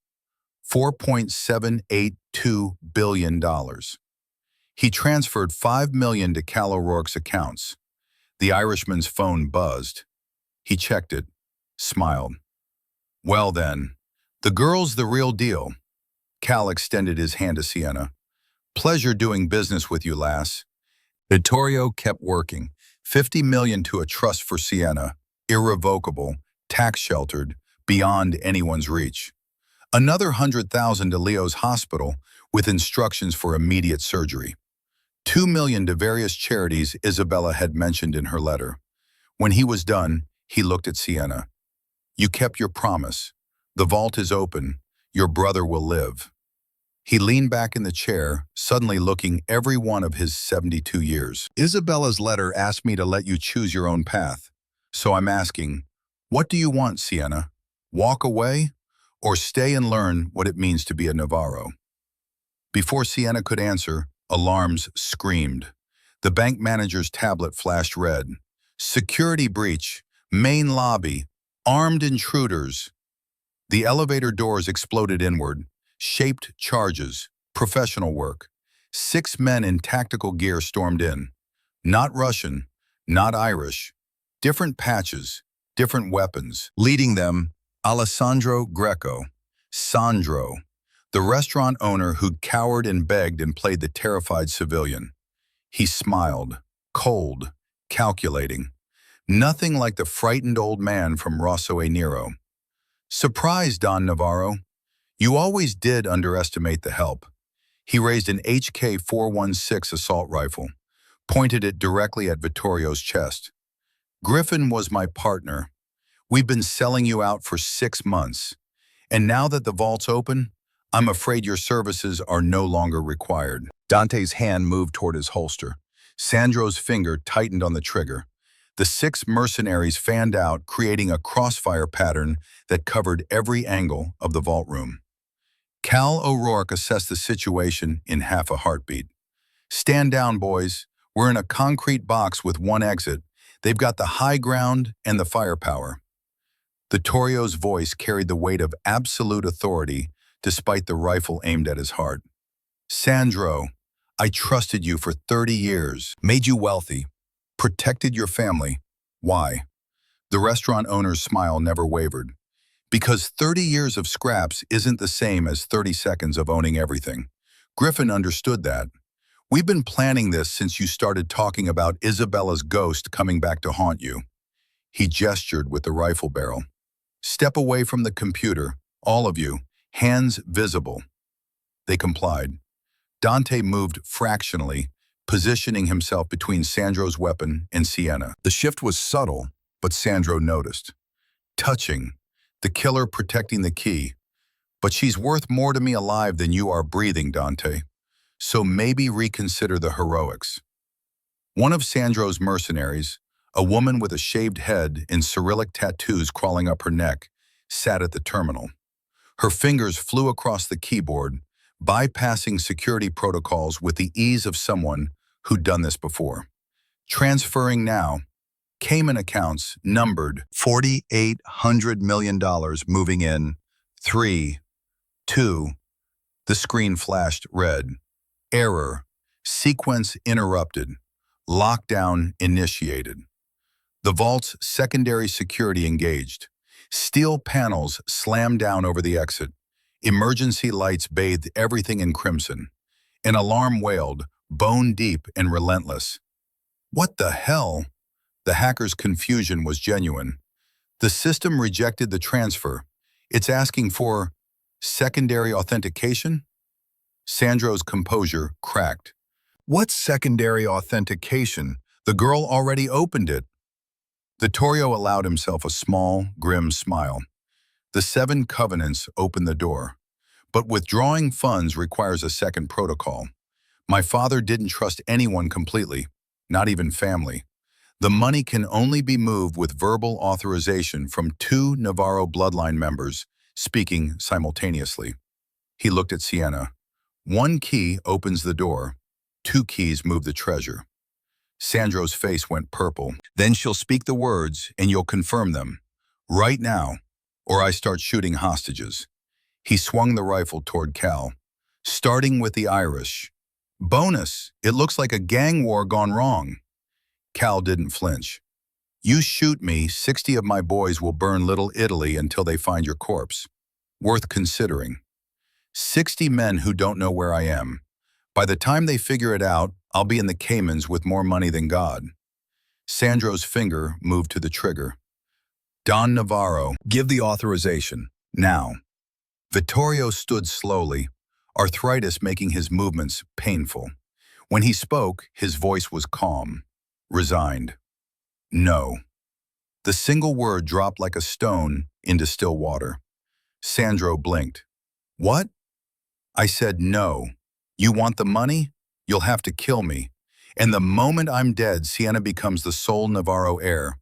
Speaker 1: $4.782 billion. He transferred $5 million to Cal O'Rourke's accounts. The Irishman's phone buzzed. He checked it, smiled. Well then, the girl's the real deal. Cal extended his hand to Sienna. Pleasure doing business with you, lass. Vittorio kept working. 50 million to a trust for Sienna, irrevocable, tax-sheltered, beyond anyone's reach. Another 100,000 to Leo's hospital with instructions for immediate surgery. 2 million to various charities Isabella had mentioned in her letter. When he was done, he looked at Sienna. You kept your promise. The vault is open. Your brother will live. He leaned back in the chair, suddenly looking every one of his 72 years. Isabella's letter asked me to let you choose your own path. So I'm asking, what do you want, Sienna? Walk away? Or stay and learn what it means to be a Navarro? Before Sienna could answer, alarms screamed. The bank manager's tablet flashed red. Security breach, main lobby, armed intruders. The elevator doors exploded inward. Shaped charges, professional work. 6 men in tactical gear stormed in. Not Russian, not Irish. Different patches, different weapons. Leading them, Alessandro Greco. Sandro, the restaurant owner who'd cowered and begged and played the terrified civilian. He smiled, cold, calculating. Nothing like the frightened old man from Rosso e Nero. Surprise, Don Navarro. You always did underestimate the help. He raised an HK-416 assault rifle, pointed it directly at Vittorio's chest. Griffin was my partner. We've been selling you out for 6 months. And now that the vault's open, I'm afraid your services are no longer required. Dante's hand moved toward his holster. Sandro's finger tightened on the trigger. The 6 mercenaries fanned out, creating a crossfire pattern that covered every angle of the vault room. Cal O'Rourke assessed the situation in half a heartbeat. Stand down, boys. We're in a concrete box with one exit. They've got the high ground and the firepower. Vittorio's voice carried the weight of absolute authority despite the rifle aimed at his heart. Sandro, I trusted you for 30 years, made you wealthy, protected your family. Why? The restaurant owner's smile never wavered. Because 30 years of scraps isn't the same as 30 seconds of owning everything. Griffin understood that. We've been planning this since you started talking about Isabella's ghost coming back to haunt you. He gestured with the rifle barrel. Step away from the computer, all of you, hands visible. They complied. Dante moved fractionally, positioning himself between Sandro's weapon and Sienna. The shift was subtle, but Sandro noticed. Touching. The killer protecting the key. But she's worth more to me alive than you are breathing, Dante. So maybe reconsider the heroics. One of Sandro's mercenaries, a woman with a shaved head and Cyrillic tattoos crawling up her neck, sat at the terminal. Her fingers flew across the keyboard, bypassing security protocols with the ease of someone who'd done this before. Transferring now. Cayman accounts numbered $4,800 million moving in. 3, 2. The screen flashed red. Error. Sequence interrupted. Lockdown initiated. The vault's secondary security engaged. Steel panels slammed down over the exit. Emergency lights bathed everything in crimson. An alarm wailed, bone deep and relentless. What the hell? The hacker's confusion was genuine. The system rejected the transfer. It's asking for secondary authentication? Sandro's composure cracked. What's secondary authentication? The girl already opened it. Vittorio allowed himself a small, grim smile. The 7 covenants opened the door. But withdrawing funds requires a second protocol. My father didn't trust anyone completely, not even family. The money can only be moved with verbal authorization from 2 Navarro bloodline members speaking simultaneously. He looked at Sienna. 1 key opens the door. 2 keys move the treasure. Sandro's face went purple. Then she'll speak the words and you'll confirm them. Right now, or I start shooting hostages. He swung the rifle toward Cal, starting with the Irish. Bonus, it looks like a gang war gone wrong. Cal didn't flinch. You shoot me, 60 of my boys will burn Little Italy until they find your corpse. Worth considering. 60 men who don't know where I am. By the time they figure it out, I'll be in the Caymans with more money than God. Sandro's finger moved to the trigger. Don Navarro, give the authorization, now. Vittorio stood slowly, arthritis making his movements painful. When he spoke, his voice was calm, resigned. No. The single word dropped like a stone into still water. Sandro blinked. What? I said no. You want the money? You'll have to kill me. And the moment I'm dead, Sienna becomes the sole Navarro heir.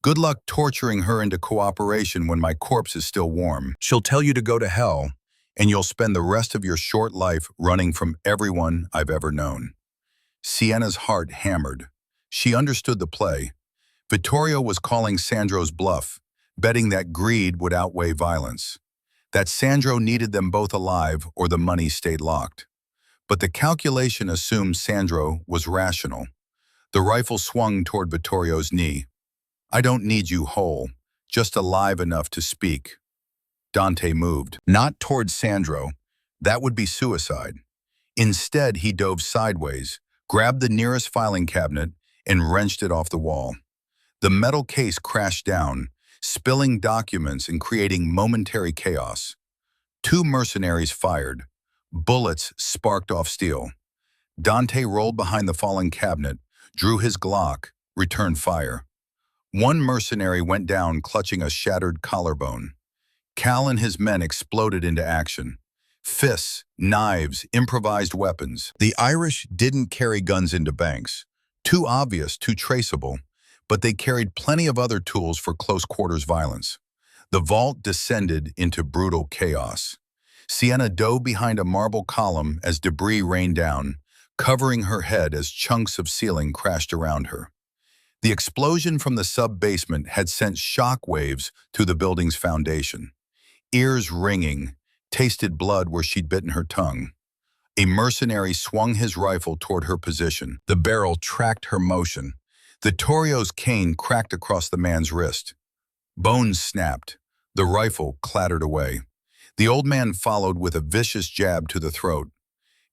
Speaker 1: Good luck torturing her into cooperation when my corpse is still warm. She'll tell you to go to hell, and you'll spend the rest of your short life running from everyone I've ever known. Sienna's heart hammered. She understood the play. Vittorio was calling Sandro's bluff, betting that greed would outweigh violence, that Sandro needed them both alive or the money stayed locked. But the calculation assumed Sandro was rational. The rifle swung toward Vittorio's knee. I don't need you whole, just alive enough to speak. Dante moved, not toward Sandro. That would be suicide. Instead, he dove sideways, grabbed the nearest filing cabinet, and wrenched it off the wall. The metal case crashed down, spilling documents and creating momentary chaos. Two mercenaries fired. Bullets sparked off steel. Dante rolled behind the fallen cabinet, drew his Glock, returned fire. One mercenary went down clutching a shattered collarbone. Cal and his men exploded into action. Fists, knives, improvised weapons. The Irish didn't carry guns into banks. Too obvious, too traceable. But they carried plenty of other tools for close-quarters violence. The vault descended into brutal chaos. Sienna dove behind a marble column as debris rained down, covering her head as chunks of ceiling crashed around her. The explosion from the sub-basement had sent shock waves through the building's foundation. Ears ringing, tasted blood where she'd bitten her tongue. A mercenary swung his rifle toward her position. The barrel tracked her motion. Vittorio's cane cracked across the man's wrist. Bones snapped. The rifle clattered away. The old man followed with a vicious jab to the throat.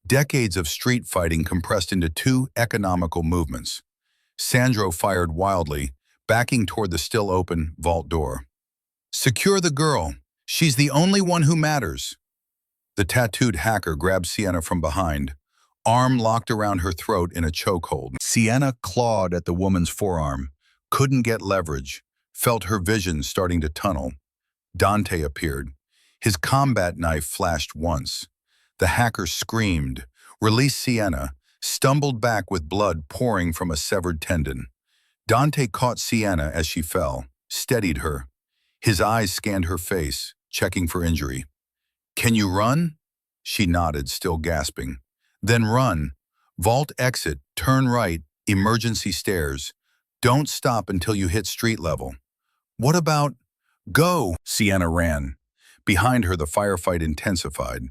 Speaker 1: Decades of street fighting compressed into two economical movements. Sandro fired wildly, backing toward the still open vault door. Secure the girl. She's the only one who matters. The tattooed hacker grabbed Sienna from behind, arm locked around her throat in a chokehold. Sienna clawed at the woman's forearm, couldn't get leverage, felt her vision starting to tunnel. Dante appeared. His combat knife flashed once. The hacker screamed, released Sienna, stumbled back with blood pouring from a severed tendon. Dante caught Sienna as she fell, steadied her. His eyes scanned her face, checking for injury. Can you run? She nodded, still gasping. Then run. Vault exit, turn right, emergency stairs. Don't stop until you hit street level. What about... Go! Sienna ran. Behind her, the firefight intensified.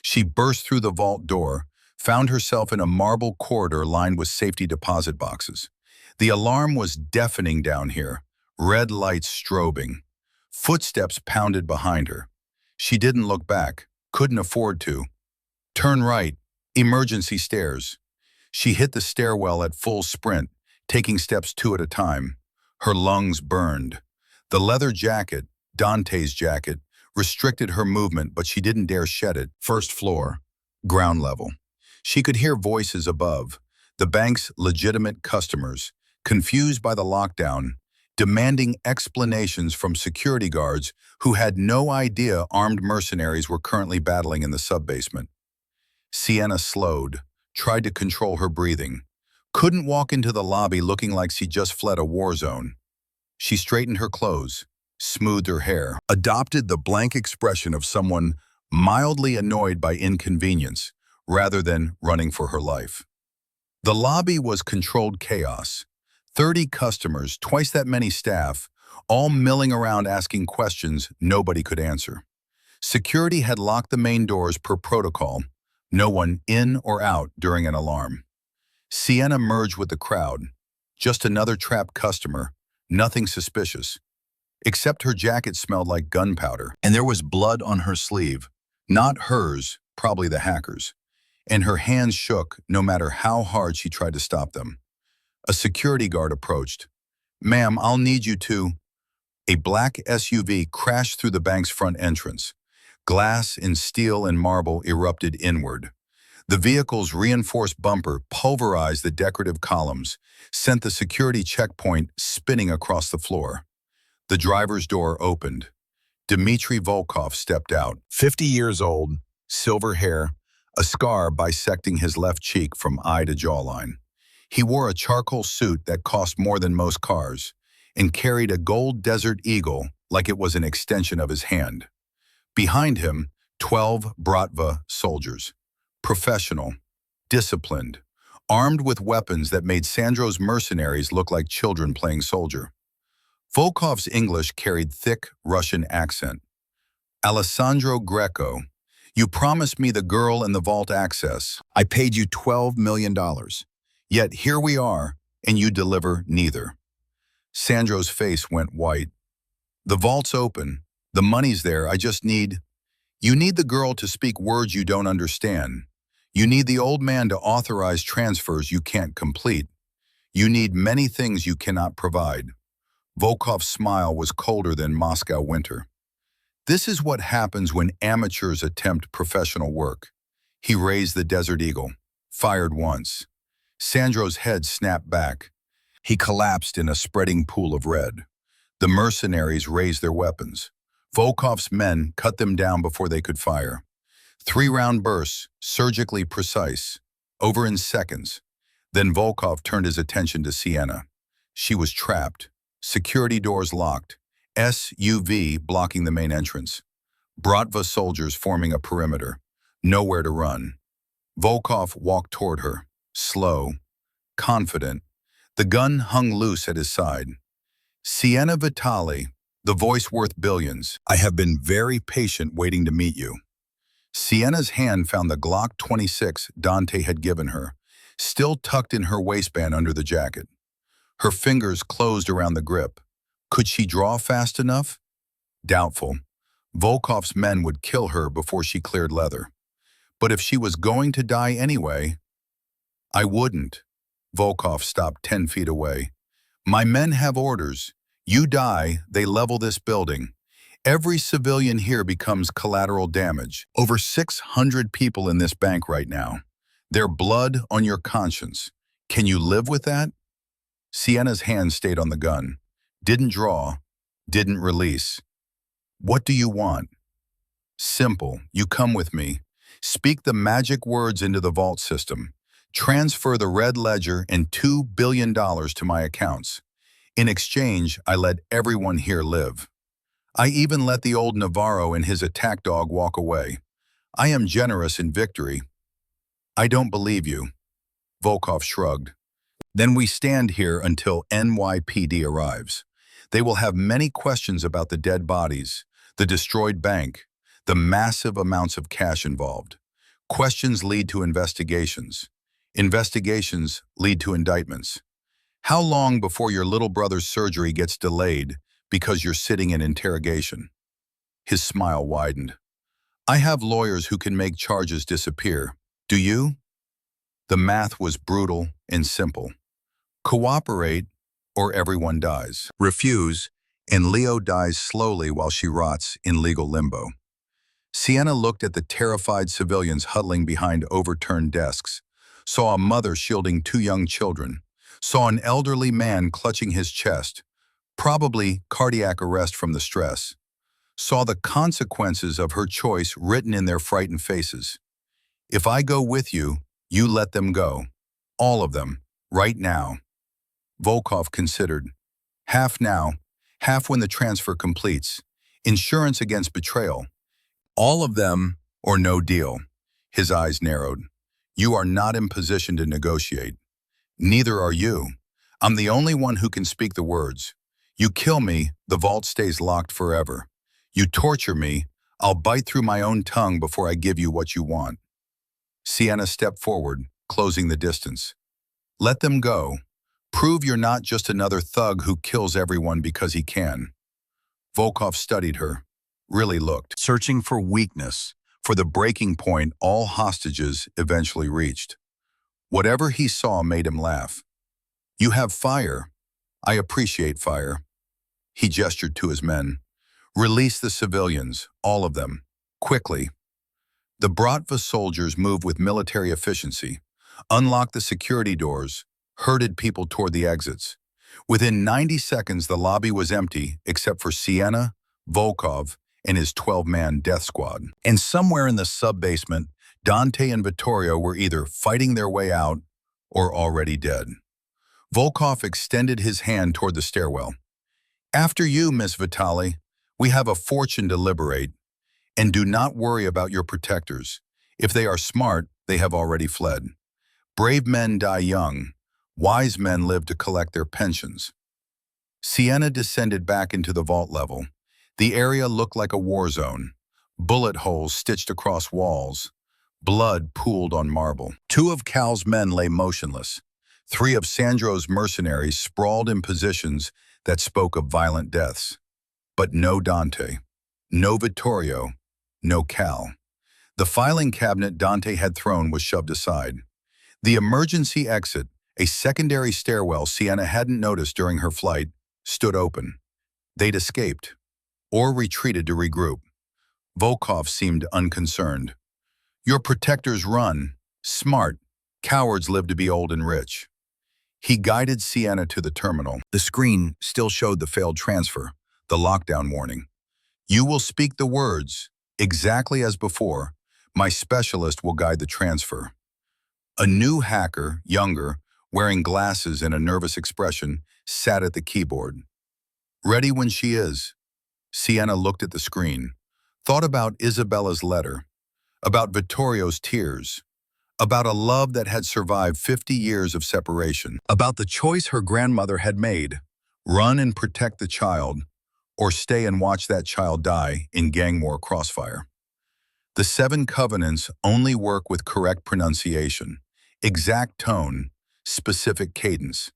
Speaker 1: She burst through the vault door, found herself in a marble corridor lined with safety deposit boxes. The alarm was deafening down here, red lights strobing. Footsteps pounded behind her. She didn't look back, couldn't afford to. Turn right, emergency stairs. She hit the stairwell at full sprint, taking steps two at a time. Her lungs burned. The leather jacket, Dante's jacket, restricted her movement, but she didn't dare shed it. First floor, ground level. She could hear voices above, the bank's legitimate customers, confused by the lockdown, demanding explanations from security guards who had no idea armed mercenaries were currently battling in the sub-basement. Sienna slowed, tried to control her breathing, couldn't walk into the lobby looking like she just fled a war zone. She straightened her clothes, smoothed her hair, adopted the blank expression of someone mildly annoyed by inconvenience, rather than running for her life. The lobby was controlled chaos. 30 customers, twice that many staff, all milling around asking questions nobody could answer. Security had locked the main doors per protocol, no one in or out during an alarm. Sienna merged with the crowd, just another trapped customer, nothing suspicious. Except her jacket smelled like gunpowder, and there was blood on her sleeve. Not hers, probably the hackers, and her hands shook no matter how hard she tried to stop them. A security guard approached. "Ma'am, I'll need you to—" A black SUV crashed through the bank's front entrance. Glass and steel and marble erupted inward. The vehicle's reinforced bumper pulverized the decorative columns, sent the security checkpoint spinning across the floor. The driver's door opened. Dmitry Volkov stepped out, 50 years old, silver hair, a scar bisecting his left cheek from eye to jawline. He wore a charcoal suit that cost more than most cars, and carried a gold Desert Eagle like it was an extension of his hand. Behind him, 12 Bratva soldiers. Professional, disciplined, armed with weapons that made Sandro's mercenaries look like children playing soldier. Volkov's English carried thick Russian accent. "Alessandro Greco, you promised me the girl and the vault access. I paid you $12 million. Yet here we are, and you deliver neither." Sandro's face went white. "The vault's open. The money's there. I just need—" "You need the girl to speak words you don't understand. You need the old man to authorize transfers you can't complete. You need many things you cannot provide." Volkov's smile was colder than Moscow winter. "This is what happens when amateurs attempt professional work." He raised the Desert Eagle, fired once. Sandro's head snapped back. He collapsed in a spreading pool of red. The mercenaries raised their weapons. Volkov's men cut them down before they could fire. 3-round bursts, surgically precise, over in seconds. Then Volkov turned his attention to Sienna. She was trapped, security doors locked, SUV blocking the main entrance. Bratva soldiers forming a perimeter, nowhere to run. Volkov walked toward her, slow, confident. The gun hung loose at his side. "Sienna Vitali, the voice worth billions. I have been very patient waiting to meet you." Sienna's hand found the Glock 26 Dante had given her, still tucked in her waistband under the jacket. Her fingers closed around the grip. Could she draw fast enough? Doubtful. Volkov's men would kill her before she cleared leather. But if she was going to die anyway— "I wouldn't." Volkov stopped 10 feet away. "My men have orders. You die, they level this building. Every civilian here becomes collateral damage. Over 600 people in this bank right now. Their blood on your conscience. Can you live with that?" Sienna's hand stayed on the gun. Didn't draw, didn't release. "What do you want?" "Simple. You come with me. Speak the magic words into the vault system. Transfer the red ledger and $2 billion to my accounts. In exchange, I let everyone here live. I even let the old Navarro and his attack dog walk away. I am generous in victory." "I don't believe you." Volkov shrugged. "Then we stand here until NYPD arrives. They will have many questions about the dead bodies, the destroyed bank, the massive amounts of cash involved. Questions lead to investigations. Investigations lead to indictments. How long before your little brother's surgery gets delayed because you're sitting in interrogation?" His smile widened. "I have lawyers who can make charges disappear. Do you?" The math was brutal and simple. Cooperate, or everyone dies. Refuse, and Leo dies slowly while she rots in legal limbo. Sienna looked at the terrified civilians huddling behind overturned desks, saw a mother shielding 2 young children, saw an elderly man clutching his chest, probably cardiac arrest from the stress, saw the consequences of her choice written in their frightened faces. "If I go with you, you let them go. All of them, right now." Volkov considered. "Half now, half when the transfer completes. Insurance against betrayal. All of them or no deal." His eyes narrowed. "You are not in position to negotiate. Neither are you. I'm the only one who can speak the words. You kill me, the vault stays locked forever. You torture me, I'll bite through my own tongue before I give you what you want." Sienna stepped forward, closing the distance. "Let them go. Prove you're not just another thug who kills everyone because he can." Volkov studied her, really looked. Searching for weakness, For the breaking point all hostages eventually reached. Whatever he saw made him laugh. "You have fire. I appreciate fire." He gestured to his men. "Release the civilians, all of them, quickly." The Bratva soldiers moved with military efficiency, unlocked the security doors, herded people toward the exits. Within 90 seconds, the lobby was empty except for Sienna, Volkov, and his 12-man death squad. And somewhere in the sub-basement, Dante and Vittorio were either fighting their way out or already dead. Volkov extended his hand toward the stairwell. "After you, Miss Vitali. We have a fortune to liberate. And do not worry about your protectors. If they are smart, they have already fled. Brave men die young. Wise men live to collect their pensions." Sienna descended back into the vault level. The area looked like a war zone. Bullet holes stitched across walls. Blood pooled on marble. Two of Cal's men lay motionless. Three of Sandro's mercenaries sprawled in positions that spoke of violent deaths. But no Dante. No Vittorio. No Cal. The filing cabinet Dante had thrown was shoved aside. The emergency exit, a secondary stairwell Sienna hadn't noticed during her flight, stood open. They'd escaped, or retreated to regroup. Volkov seemed unconcerned. "Your protectors run. Smart. Cowards live to be old and rich." He guided Sienna to the terminal. The screen still showed the failed transfer, the lockdown warning. "You will speak the words, exactly as before. My specialist will guide the transfer." A new hacker, younger, wearing glasses and a nervous expression, sat at the keyboard. "Ready when she is." Sienna looked at the screen, thought about Isabella's letter, about Vittorio's tears, about a love that had survived 50 years of separation, about the choice her grandmother had made: run and protect the child, or stay and watch that child die in gang war crossfire. The 7 covenants only work with correct pronunciation, exact tone, specific cadence.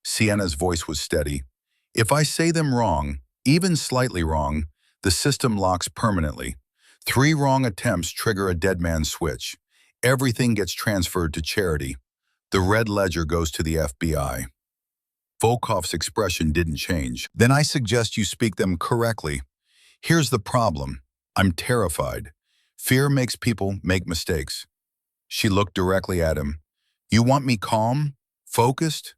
Speaker 1: Sienna's voice was steady. "If I say them wrong, even slightly wrong, the system locks permanently. 3 wrong attempts trigger a dead man's switch. Everything gets transferred to charity. The red ledger goes to the FBI." Volkov's expression didn't change. "Then I suggest you speak them correctly. Here's the problem. I'm terrified. Fear makes people make mistakes." She looked directly at him. "You want me calm? Focused?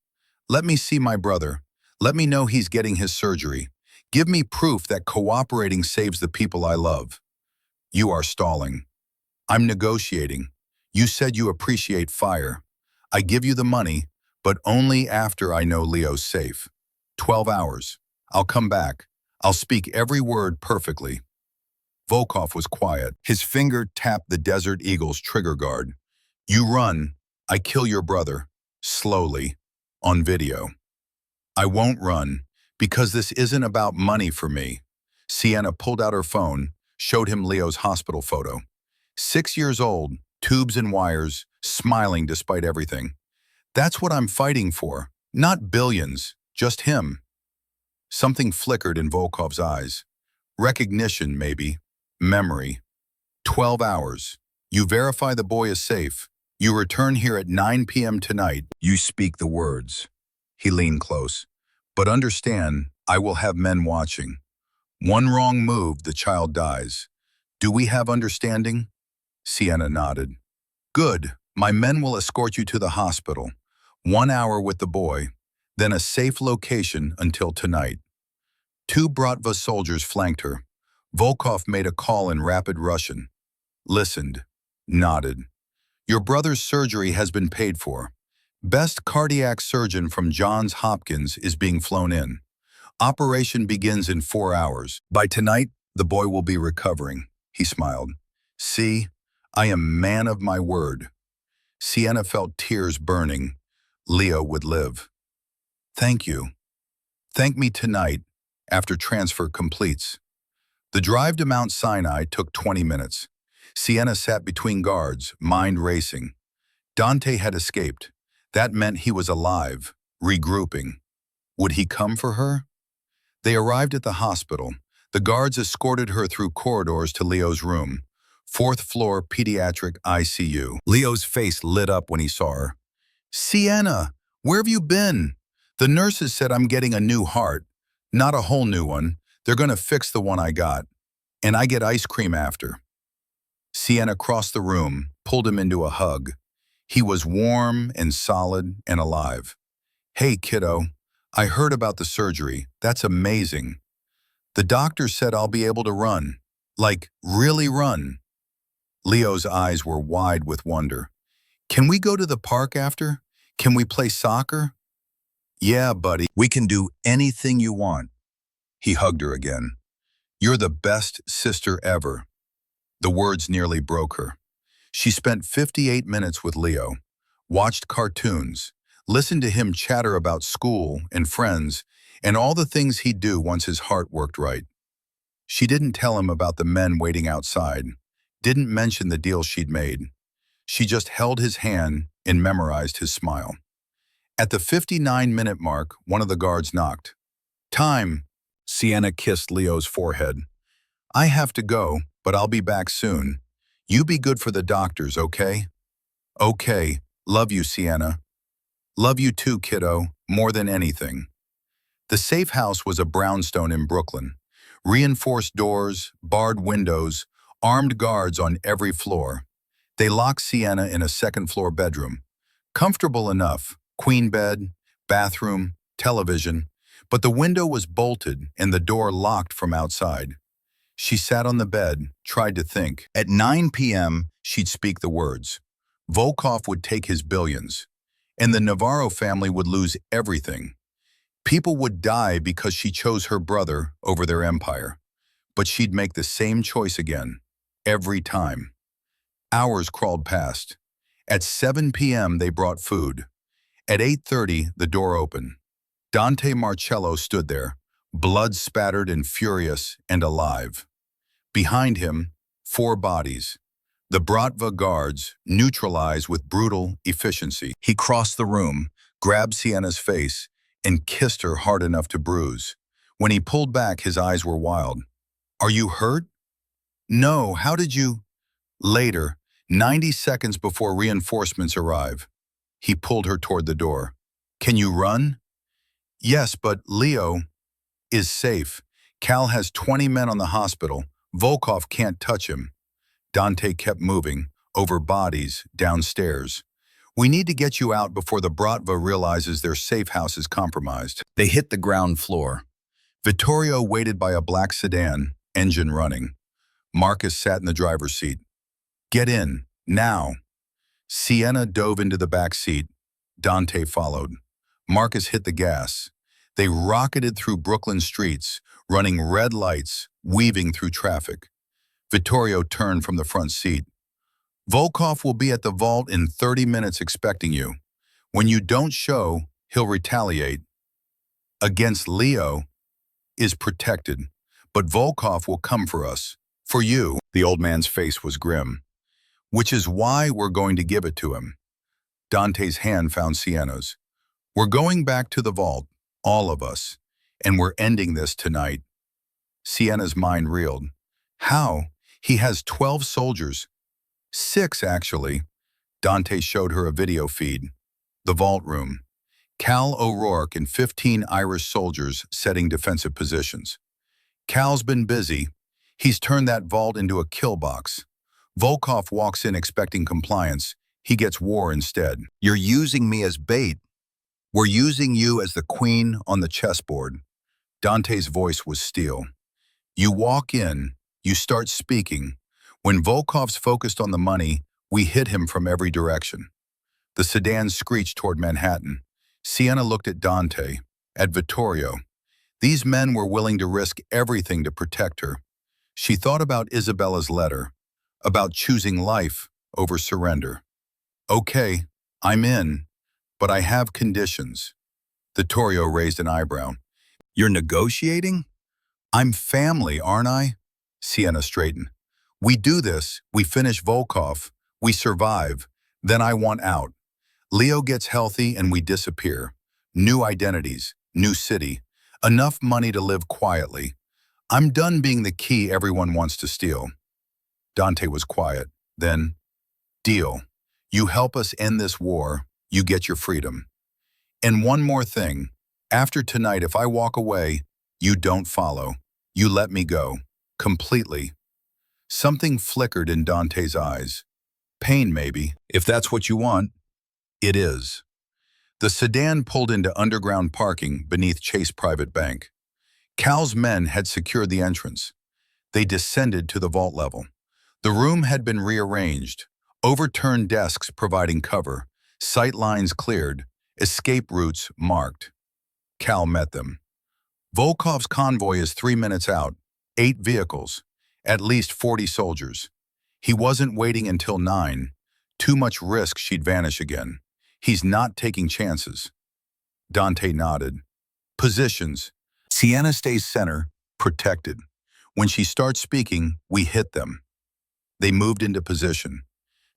Speaker 1: Let me see my brother. Let me know he's getting his surgery. Give me proof that cooperating saves the people I love." "You are stalling." "I'm negotiating. You said you appreciate fire. I give you the money, but only after I know Leo's safe. 12 hours. I'll come back. I'll speak every word perfectly." Volkov was quiet. His finger tapped the Desert Eagle's trigger guard. "You run. I kill your brother. Slowly. On video." "I won't run, because this isn't about money for me." Sienna pulled out her phone, showed him Leo's hospital photo. 6 years old, tubes and wires, smiling despite everything. "That's what I'm fighting for. Not billions, just him." Something flickered in Volkov's eyes. Recognition, maybe. Memory. 12 hours. You verify the boy is safe. You return here at 9 p.m. tonight. You speak the words. He leaned close. "But understand, I will have men watching. One wrong move, the child dies. Do we have understanding?" Sienna nodded. "Good. My men will escort you to the hospital. 1 hour with the boy, then a safe location until tonight." 2 Bratva soldiers flanked her. Volkov made a call in rapid Russian. Listened. Nodded. "Your brother's surgery has been paid for. Best cardiac surgeon from Johns Hopkins is being flown in. Operation begins in 4 hours. By tonight, the boy will be recovering." He smiled. "See, I am man of my word." Sienna felt tears burning. Leo would live. "Thank you. Thank me tonight, after transfer completes." The drive to Mount Sinai took 20 minutes. Sienna sat between guards, mind racing. Dante had escaped. That meant he was alive, regrouping. Would he come for her? They arrived at the hospital. The guards escorted her through corridors to Leo's room. 4th floor pediatric ICU. Leo's face lit up when he saw her. Sienna, where have you been? The nurses said I'm getting a new heart. Not a whole new one. They're going to fix the one I got. And I get ice cream after. Sienna crossed the room, pulled him into a hug. He was warm and solid and alive. Hey, kiddo, I heard about the surgery. That's amazing. The doctor said I'll be able to run. Like, really run. Leo's eyes were wide with wonder. Can we go to the park after? Can we play soccer? Yeah, buddy, we can do anything you want. He hugged her again. You're the best sister ever. The words nearly broke her. She spent 58 minutes with Leo, watched cartoons, listened to him chatter about school and friends, and all the things he'd do once his heart worked right. She didn't tell him about the men waiting outside, didn't mention the deal she'd made. She just held his hand and memorized his smile. At the 59-minute mark, one of the guards knocked. Time. Sienna kissed Leo's forehead. I have to go, but I'll be back soon. You be good for the doctors, okay? Okay. Love you, Sienna. Love you too, kiddo, more than anything. The safe house was a brownstone in Brooklyn. Reinforced doors, barred windows, armed guards on every floor. They locked Sienna in a second-floor bedroom. Comfortable enough, queen bed, bathroom, television, but the window was bolted and the door locked from outside. She sat on the bed, tried to think. At 9 p.m., she'd speak the words. Volkov would take his billions, and the Navarro family would lose everything. People would die because she chose her brother over their empire, but she'd make the same choice again, every time. Hours crawled past. At 7 p.m., they brought food. At 8:30, the door opened. Dante Marcello stood there, blood-spattered and furious and alive. Behind him, 4 bodies. The Bratva guards, neutralized with brutal efficiency. He crossed the room, grabbed Sienna's face, and kissed her hard enough to bruise. When he pulled back, his eyes were wild. Are you hurt? No, how did you? Later, 90 seconds before reinforcements arrive. He pulled her toward the door. Can you run? Yes, but Leo is safe. Cal has 20 men on the hospital. Volkov can't touch him. Dante kept moving, over bodies, downstairs. We need to get you out before the Bratva realizes their safe house is compromised. They hit the ground floor. Vittorio waited by a black sedan, engine running. Marcus sat in the driver's seat. Get in, now. Sienna dove into the back seat. Dante followed. Marcus hit the gas. They rocketed through Brooklyn streets, running red lights, weaving through traffic. Vittorio turned from the front seat. Volkov will be at the vault in 30 minutes expecting you. When you don't show, he'll retaliate. Against Leo is protected, but Volkov will come for us. For you. The old man's face was grim. Which is why we're going to give it to him. Dante's hand found Sienna's. We're going back to the vault, all of us, and we're ending this tonight. Sienna's mind reeled. How? He has 12 soldiers. 6, actually. Dante showed her a video feed. The vault room. Cal O'Rourke and 15 Irish soldiers setting defensive positions. Cal's been busy. He's turned that vault into a kill box. Volkov walks in expecting compliance. He gets war instead. You're using me as bait. We're using you as the queen on the chessboard. Dante's voice was steel. You walk in, you start speaking. When Volkov's focused on the money, we hit him from every direction. The sedan screeched toward Manhattan. Sienna looked at Dante, at Vittorio. These men were willing to risk everything to protect her. She thought about Isabella's letter, about choosing life over surrender. Okay, I'm in, but I have conditions. Vittorio raised an eyebrow. You're negotiating? I'm family, aren't I? Sienna straightened. We do this, we finish Volkov, we survive, then I want out. Leo gets healthy and we disappear. New identities, new city, enough money to live quietly. I'm done being the key everyone wants to steal. Dante was quiet. Then, deal. You help us end this war, you get your freedom. And one more thing. After tonight, if I walk away, you don't follow. You let me go. Completely. Something flickered in Dante's eyes. Pain, maybe. If that's what you want, it is. The sedan pulled into underground parking beneath Chase Private Bank. Cal's men had secured the entrance. They descended to the vault level. The room had been rearranged, overturned desks providing cover, sight lines cleared, escape routes marked. Cal met them. Volkov's convoy is 3 minutes out, 8 vehicles, at least 40 soldiers. He wasn't waiting until 9. Too much risk she'd vanish again. He's not taking chances. Dante nodded. Positions. Sienna stays center, protected. When she starts speaking, we hit them. They moved into position.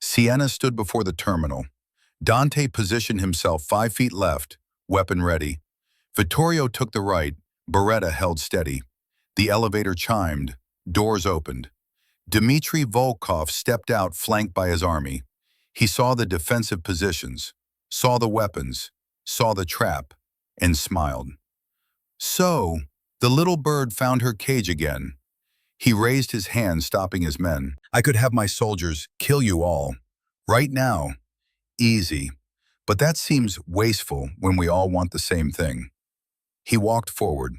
Speaker 1: Sienna stood before the terminal. Dante positioned himself 5 feet left, weapon ready. Vittorio took the right, Beretta held steady. The elevator chimed. Doors opened. Dmitry Volkov stepped out flanked by his army. He saw the defensive positions, saw the weapons, saw the trap, and smiled. So, the little bird found her cage again. He raised his hand, stopping his men. I could have my soldiers kill you all. Right now. Easy. But that seems wasteful when we all want the same thing. He walked forward,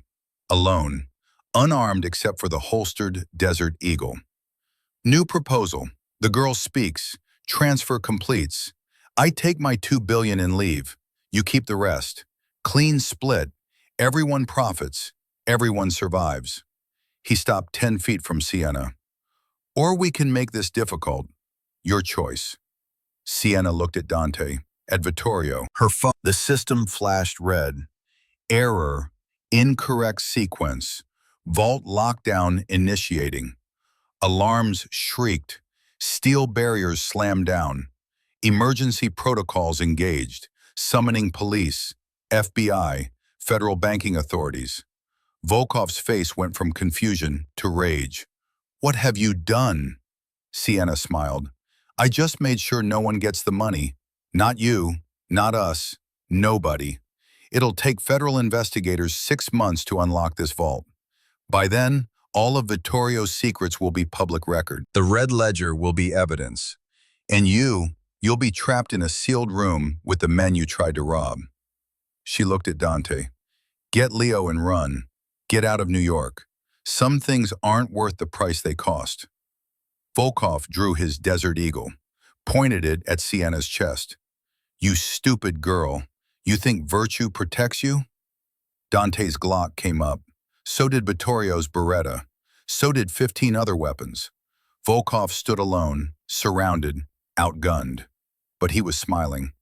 Speaker 1: alone, unarmed except for the holstered Desert Eagle. New proposal. The girl speaks. Transfer completes. I take my $2 billion and leave. You keep the rest. Clean split. Everyone profits. Everyone survives. He stopped 10 feet from Sienna. Or we can make this difficult. Your choice. Sienna looked at Dante, at Vittorio. Her phone. The system flashed red. Error. Incorrect sequence. Vault lockdown initiating. Alarms shrieked. Steel barriers slammed down. Emergency protocols engaged. Summoning police, FBI, federal banking authorities. Volkov's face went from confusion to rage. What have you done? Sienna smiled. I just made sure no one gets the money. Not you, not us, nobody. It'll take federal investigators 6 months to unlock this vault. By then, all of Vittorio's secrets will be public record. The red ledger will be evidence. And you'll be trapped in a sealed room with the men you tried to rob. She looked at Dante. Get Leo and run. Get out of New York. Some things aren't worth the price they cost. Volkov drew his Desert Eagle, pointed it at Sienna's chest. You stupid girl. You think virtue protects you? Dante's Glock came up. So did Vittorio's Beretta. So did 15 other weapons. Volkov stood alone, surrounded, outgunned. But he was smiling.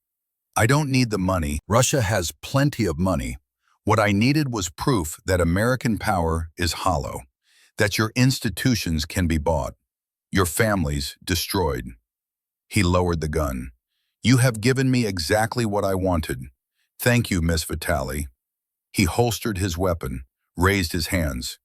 Speaker 1: I don't need the money. Russia has plenty of money. What I needed was proof that American power is hollow, that your institutions can be bought, your families destroyed. He lowered the gun. You have given me exactly what I wanted. Thank you, Miss Vitali. He holstered his weapon, raised his hands.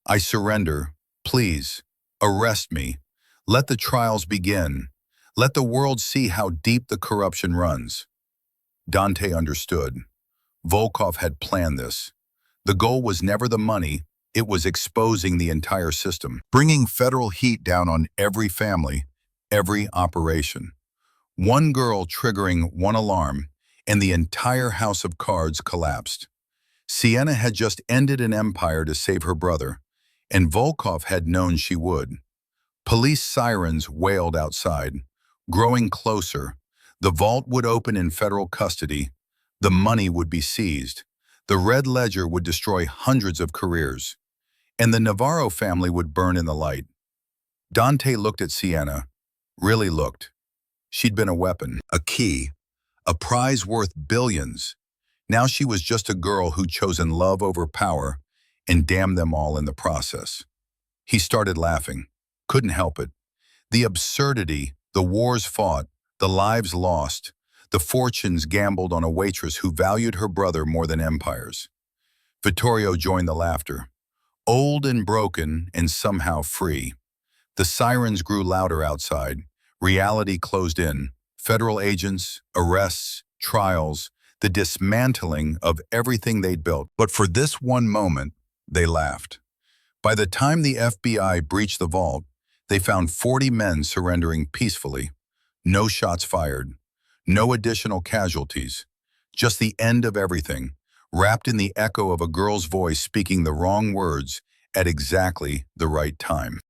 Speaker 1: I surrender. Please, arrest me. Let the trials begin. Let the world see how deep the corruption runs. Dante understood. Volkov had planned this. The goal was never the money, it was exposing the entire system, bringing federal heat down on every family, every operation. One girl triggering one alarm, and the entire house of cards collapsed. Sienna had just ended an empire to save her brother, and Volkov had known she would. Police sirens wailed outside, growing closer. The vault would open in federal custody. The money would be seized. The red ledger would destroy hundreds of careers. And the Navarro family would burn in the light. Dante looked at Sienna, really looked. She'd been a weapon, a key, a prize worth billions. Now she was just a girl who'd chosen love over power and damned them all in the process. He started laughing, couldn't help it. The absurdity, the wars fought, the lives lost, the fortunes gambled on a waitress who valued her brother more than empires. Vittorio joined the laughter. Old and broken and somehow free. The sirens grew louder outside. Reality closed in. Federal agents, arrests, trials, the dismantling of everything they'd built. But for this one moment, they laughed. By the time the FBI breached the vault, they found 40 men surrendering peacefully. No shots fired. No additional casualties. Just the end of everything, wrapped in the echo of a girl's voice speaking the wrong words at exactly the right time.